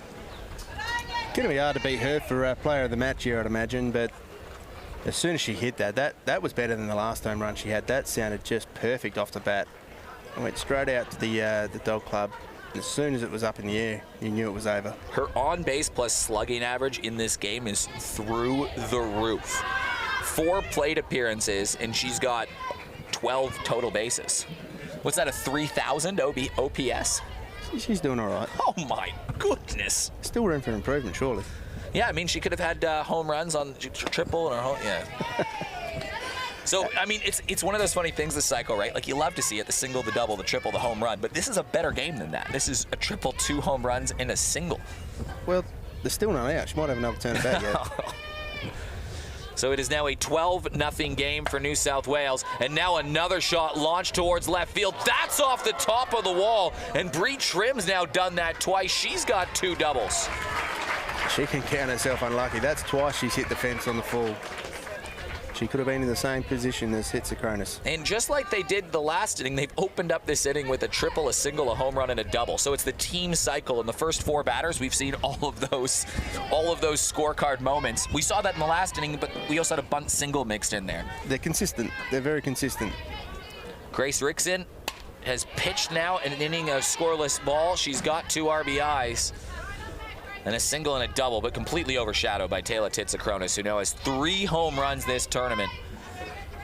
Going to be hard to beat her for player of the match here, I'd imagine, but as soon as she hit that was better than the last home run she had. That sounded just perfect off the bat. It went straight out to the dog club. As soon as it was up in the air, you knew it was over. Her on-base plus slugging average in this game is through the roof. 4 plate appearances, and she's got 12 total bases. What's that, a 3,000 OPS? She's doing all right. Oh, my goodness. Still room for improvement, surely. Yeah, I mean, she could have had home runs on triple and her home, yeah. So, I mean, it's one of those funny things, the cycle, right? Like, you love to see it, the single, the double, the triple, the home run. But this is a better game than that. This is a triple, 2 home runs, and a single. Well, they're still not out. She might have another turn at bat yet. So it is now a 12-0 game for New South Wales. And now another shot launched towards left field. That's off the top of the wall. And Bree Trim's now done that twice. She's got 2 doubles. She can count herself unlucky. That's twice she's hit the fence on the full. She could have been in the same position as Titsakronis. And just like they did the last inning, they've opened up this inning with a triple, a single, a home run, and a double. So it's the team cycle. In the first 4 batters, we've seen all of those scorecard moments. We saw that in the last inning, but we also had a bunt single mixed in there. They're consistent. They're very consistent. Grace Rickson has pitched now an inning of scoreless ball. She's got 2 RBIs. And a single and a double, but completely overshadowed by Taylor Titsakronis, who now has 3 home runs this tournament,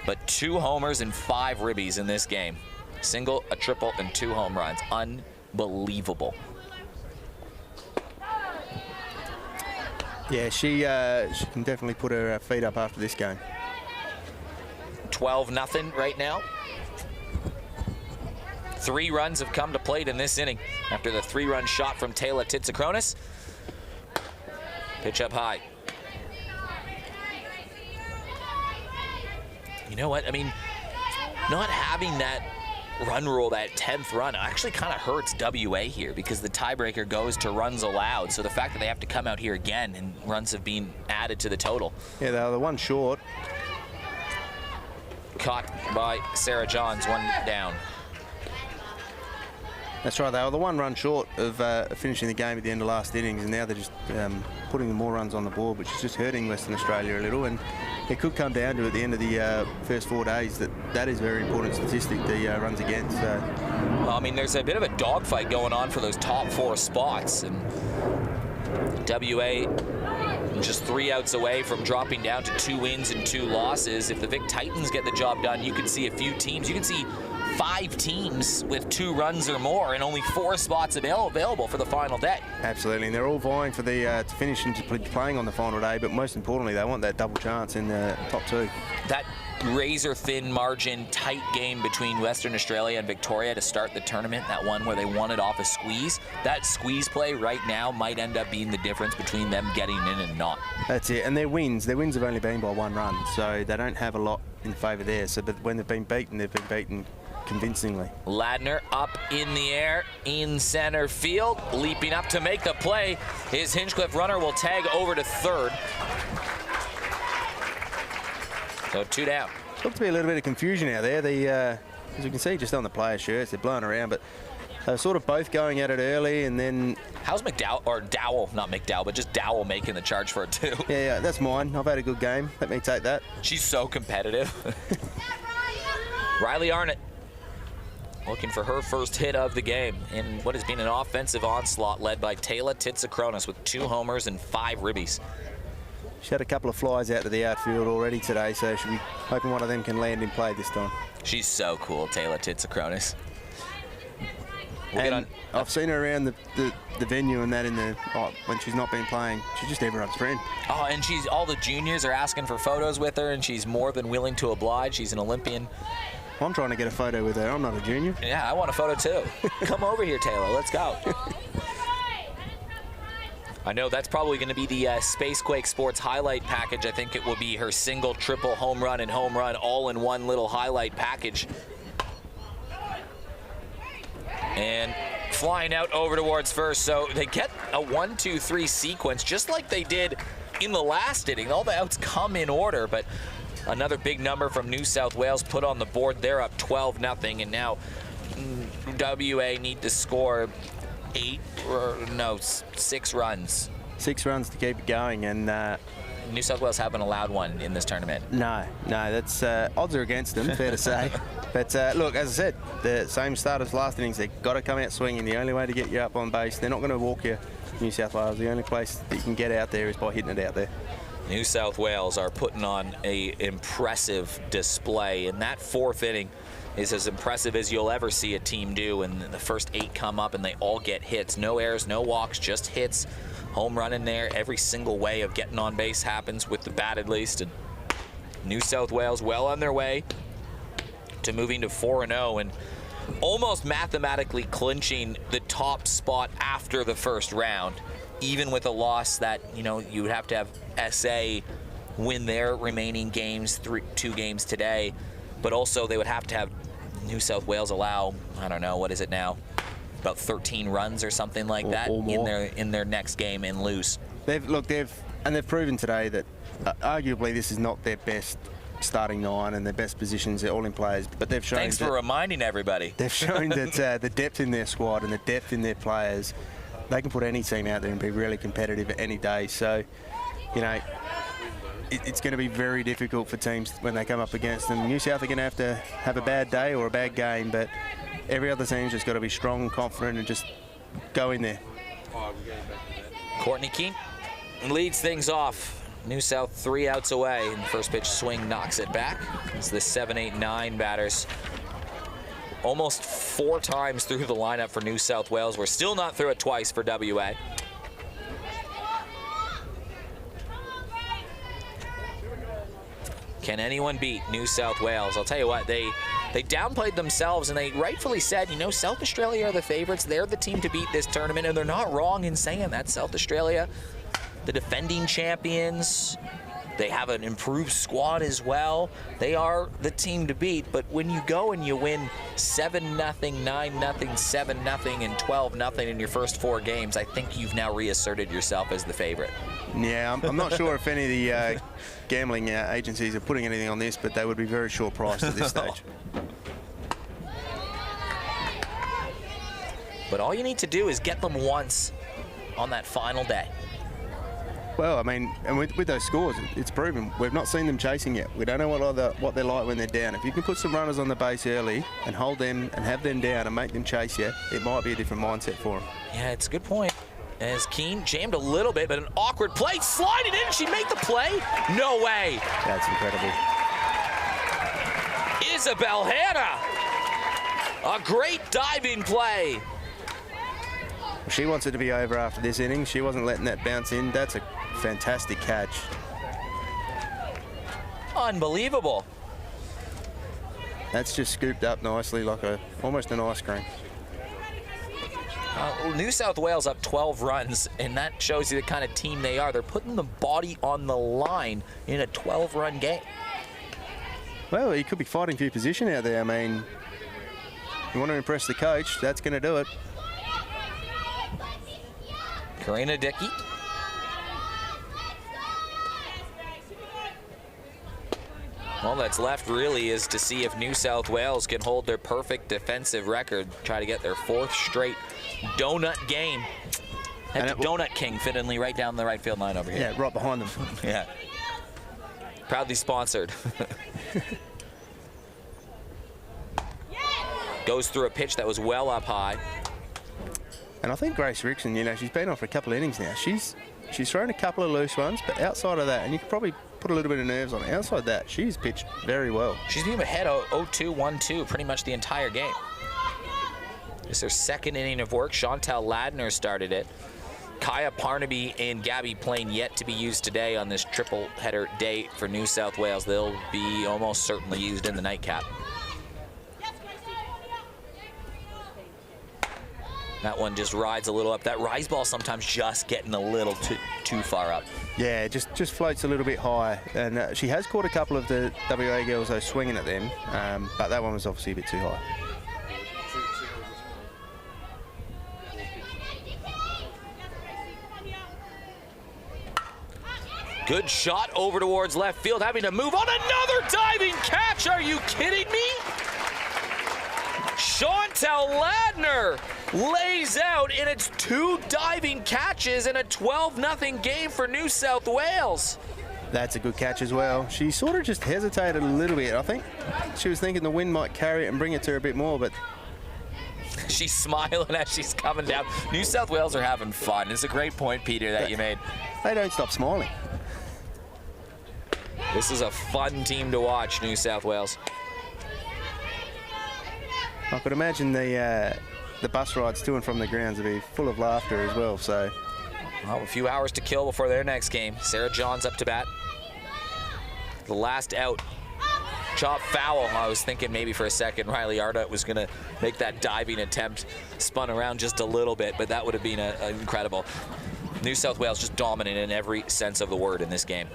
but 2 homers and 5 ribbies in this game. Single, a triple, and 2 home runs. Unbelievable. Yeah, she can definitely put her feet up after this game. 12-0 right now. 3 runs have come to plate in this inning after the 3-run shot from Taylor Titsakronis. Pitch up high. You know what? I mean, not having that run rule, that 10th run, actually kind of hurts WA here because the tiebreaker goes to runs allowed. So the fact that they have to come out here again and runs have been added to the total. Yeah, they were the 1 short. Caught by Sarah Johns, 1 down. That's right, they were the 1 run short of finishing the game at the end of last innings, and now they're just putting more runs on the board, which is just hurting Western Australia a little. And it could come down to at the end of the first 4 days that is a very important statistic, the runs against. Well, I mean, there's a bit of a dogfight going on for those top 4 spots, and WA just 3 outs away from dropping down to 2 wins and 2 losses. If the Vic Titans get the job done, you can see a few teams. You can see 5 teams with 2 runs or more, and only 4 spots available for the final day. Absolutely, and they're all vying for the to finish and to be playing on the final day, but most importantly, they want that double chance in the top 2. That razor-thin margin, tight game between Western Australia and Victoria to start the tournament, that one where they won it off a squeeze, that squeeze play right now might end up being the difference between them getting in and not. That's it, and their wins have only been by 1 run, so they don't have a lot in favour there. So, but when they've been beaten convincingly. Ladner up in the air in center field, leaping up to make the play. His Hinchcliffe runner will tag over to 3rd. So 2 down. Looked to be a little bit of confusion out there. As you can see just on the player shirts, they're blowing around, but they're sort of both going at it early, and then... How's McDowell, or Dowell, not McDowell, but just Dowell making the charge for it too? Yeah, that's mine. I've had a good game. Let me take that. She's so competitive. Riley Arnott looking for her first hit of the game in what has been an offensive onslaught led by Taylor Titsakronis with 2 homers and 5 ribbies. She had a couple of flies out to the outfield already today, so she'll be hoping one of them can land in play this time. She's so cool, Taylor Titsakronis. I've seen her around the venue and that when she's not been playing. She's just everyone's friend. Oh, and all the juniors are asking for photos with her, and she's more than willing to oblige. She's an Olympian. I'm trying to get a photo with her. I'm not a junior. Yeah, I want a photo too. Come over here, Taylor. Let's go. I know that's probably going to be the Spacequake Sports highlight package. I think it will be her single, triple, home run, and home run all in one little highlight package. And flying out over towards first. So they get a 1-2-3 sequence, just like they did in the last inning. All the outs come in order, but another big number from New South Wales put on the board. They're up 12-0, and now WA need to score 6 runs. 6 runs to keep it going, and New South Wales haven't allowed one in this tournament. no, that's odds are against them, fair to say. But look, as I said, the same start as last innings. They've got to come out swinging. The only way to get you up on base, they're not going to walk you, New South Wales. The only place that you can get out there is by hitting it out there. New South Wales are putting on a impressive display, and that 4th inning is as impressive as you'll ever see a team do. And the first 8 come up and they all get hits. No errors, no walks, just hits. Home run in there. Every single way of getting on base happens with the bat at least. And New South Wales well on their way to moving to 4-0 and almost mathematically clinching the top spot after the first round, even with a loss that, you know, you would have to have SA win their remaining games, 2 games today, but also they would have to have New South Wales allow, I don't know, what is it now, about 13 runs or something like that in their next game and lose. They've proven today that arguably this is not their best starting 9 and their best positions. They're all in players, but they've shown. Thanks for reminding everybody. They've shown that the depth in their squad and the depth in their players, they can put any team out there and be really competitive any day. So, you know, it's going to be very difficult for teams when they come up against them. New South are going to have a bad day or a bad game, but every other team's just got to be strong and confident and just go in there. Courtney Keane leads things off. New South 3 outs away, and the first pitch swing knocks it back. It's the 7, 8, 9 batters. Almost 4 times through the lineup for New South Wales. We're still not through it twice for WA. Can anyone beat New South Wales? I'll tell you what, they downplayed themselves, and they rightfully said, you know, South Australia are the favorites. They're the team to beat this tournament, and they're not wrong in saying that. South Australia, the defending champions, they have an improved squad as well. They are the team to beat, but when you go and you win 7-0, 9-0, 7-0, and 12-0 in your first 4 games, I think you've now reasserted yourself as the favorite. Yeah, I'm not sure if any of the gambling agencies are putting anything on this, but they would be very short priced at this stage. But all you need to do is get them once on that final day. Well, I mean, and with those scores, it's proven. We've not seen them chasing yet. We don't know what they're like when they're down. If you can put some runners on the base early and hold them and have them down and make them chase you, it might be a different mindset for them. Yeah, it's a good point. As Keane jammed a little bit, but an awkward play. Slide it in. She made the play? No way. That's incredible. Isabel Hanna. A great diving play. She wants it to be over after this inning. She wasn't letting that bounce in. That's a fantastic catch. Unbelievable. That's just scooped up nicely like almost an ice cream. New South Wales up 12 runs, and that shows you the kind of team they are. They're putting the body on the line in a 12-run game. Well, he could be fighting for your position out there. I mean, you want to impress the coach, that's going to do it. Karina Dickey. All that's left really is to see if New South Wales can hold their perfect defensive record, try to get their 4th straight donut game. Head to Donut King, Finley, right down the right field line over here. Yeah, right behind them. Yeah. Proudly sponsored. Goes through a pitch that was well up high. And I think Grace Rickson, you know, she's been on for a couple of innings now. She's thrown a couple of loose ones, but outside of that, and you could probably put a little bit of nerves on it, outside that, she's pitched very well. She's been ahead 0-2, 1-2 pretty much the entire game. It's their 2nd inning of work. Chantal Ladner started it. Kaya Parnaby and Gabby Plain yet to be used today on this triple header day for New South Wales. They'll be almost certainly used in the nightcap. That one just rides a little up. That rise ball sometimes just getting a little too far up. Yeah, it just floats a little bit high. And she has caught a couple of the WA girls, though, swinging at them. But that one was obviously a bit too high. Good shot over towards left field, having to move on another diving catch. Are you kidding me? Chantel Ladner lays out, and it's 2 diving catches and a 12-0 game for New South Wales. That's a good catch as well. She sort of just hesitated a little bit. I think she was thinking the wind might carry it and bring it to her a bit more, but she's smiling as she's coming down. New South Wales are having fun. It's a great point, Peter, that you made. They don't stop smiling. This is a fun team to watch, New South Wales. I could imagine the bus rides to and from the grounds would be full of laughter as well. So, well, a few hours to kill before their next game. Sarah Johns up to bat. The last out. Chop foul. I was thinking maybe for a second Riley Arda was going to make that diving attempt. Spun around just a little bit, but that would have been incredible. New South Wales just dominant in every sense of the word in this game.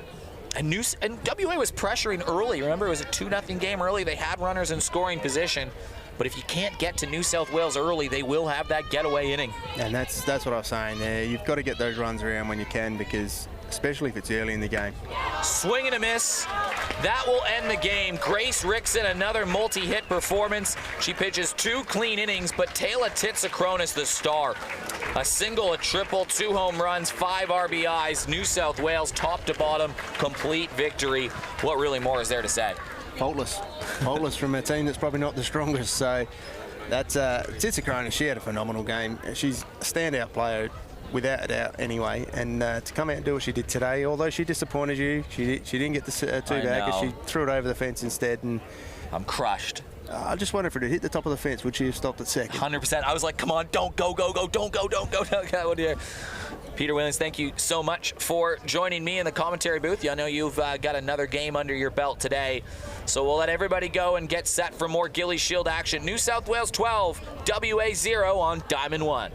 And WA was pressuring early. Remember, it was a 2-0 game early. They had runners in scoring position. But if you can't get to New South Wales early, they will have that getaway inning. And that's what I was saying there. You've got to get those runs around when you can, because especially if it's early in the game. Swing and a miss. That will end the game. Grace Rickson, another multi-hit performance. She pitches 2 clean innings, but Taylor Titsakronis, the star. A single, a triple, 2 home runs, 5 RBIs. New South Wales, top to bottom, complete victory. What really more is there to say? Faultless from a team that's probably not the strongest. So that's Titsakronis. She had a phenomenal game. She's a standout player, without a doubt, anyway. And to come out and do what she did today, although she disappointed you, she didn't get the 2-bagger. She threw it over the fence instead. And I'm crushed. I just wonder if it had hit the top of the fence, would she have stopped at second? 100%. I was like, come on, don't go, don't go. Peter Williams, thank you so much for joining me in the commentary booth. I know you've got another game under your belt today, so we'll let everybody go and get set for more Gilley Shield action. New South Wales 12, WA 0 on Diamond 1.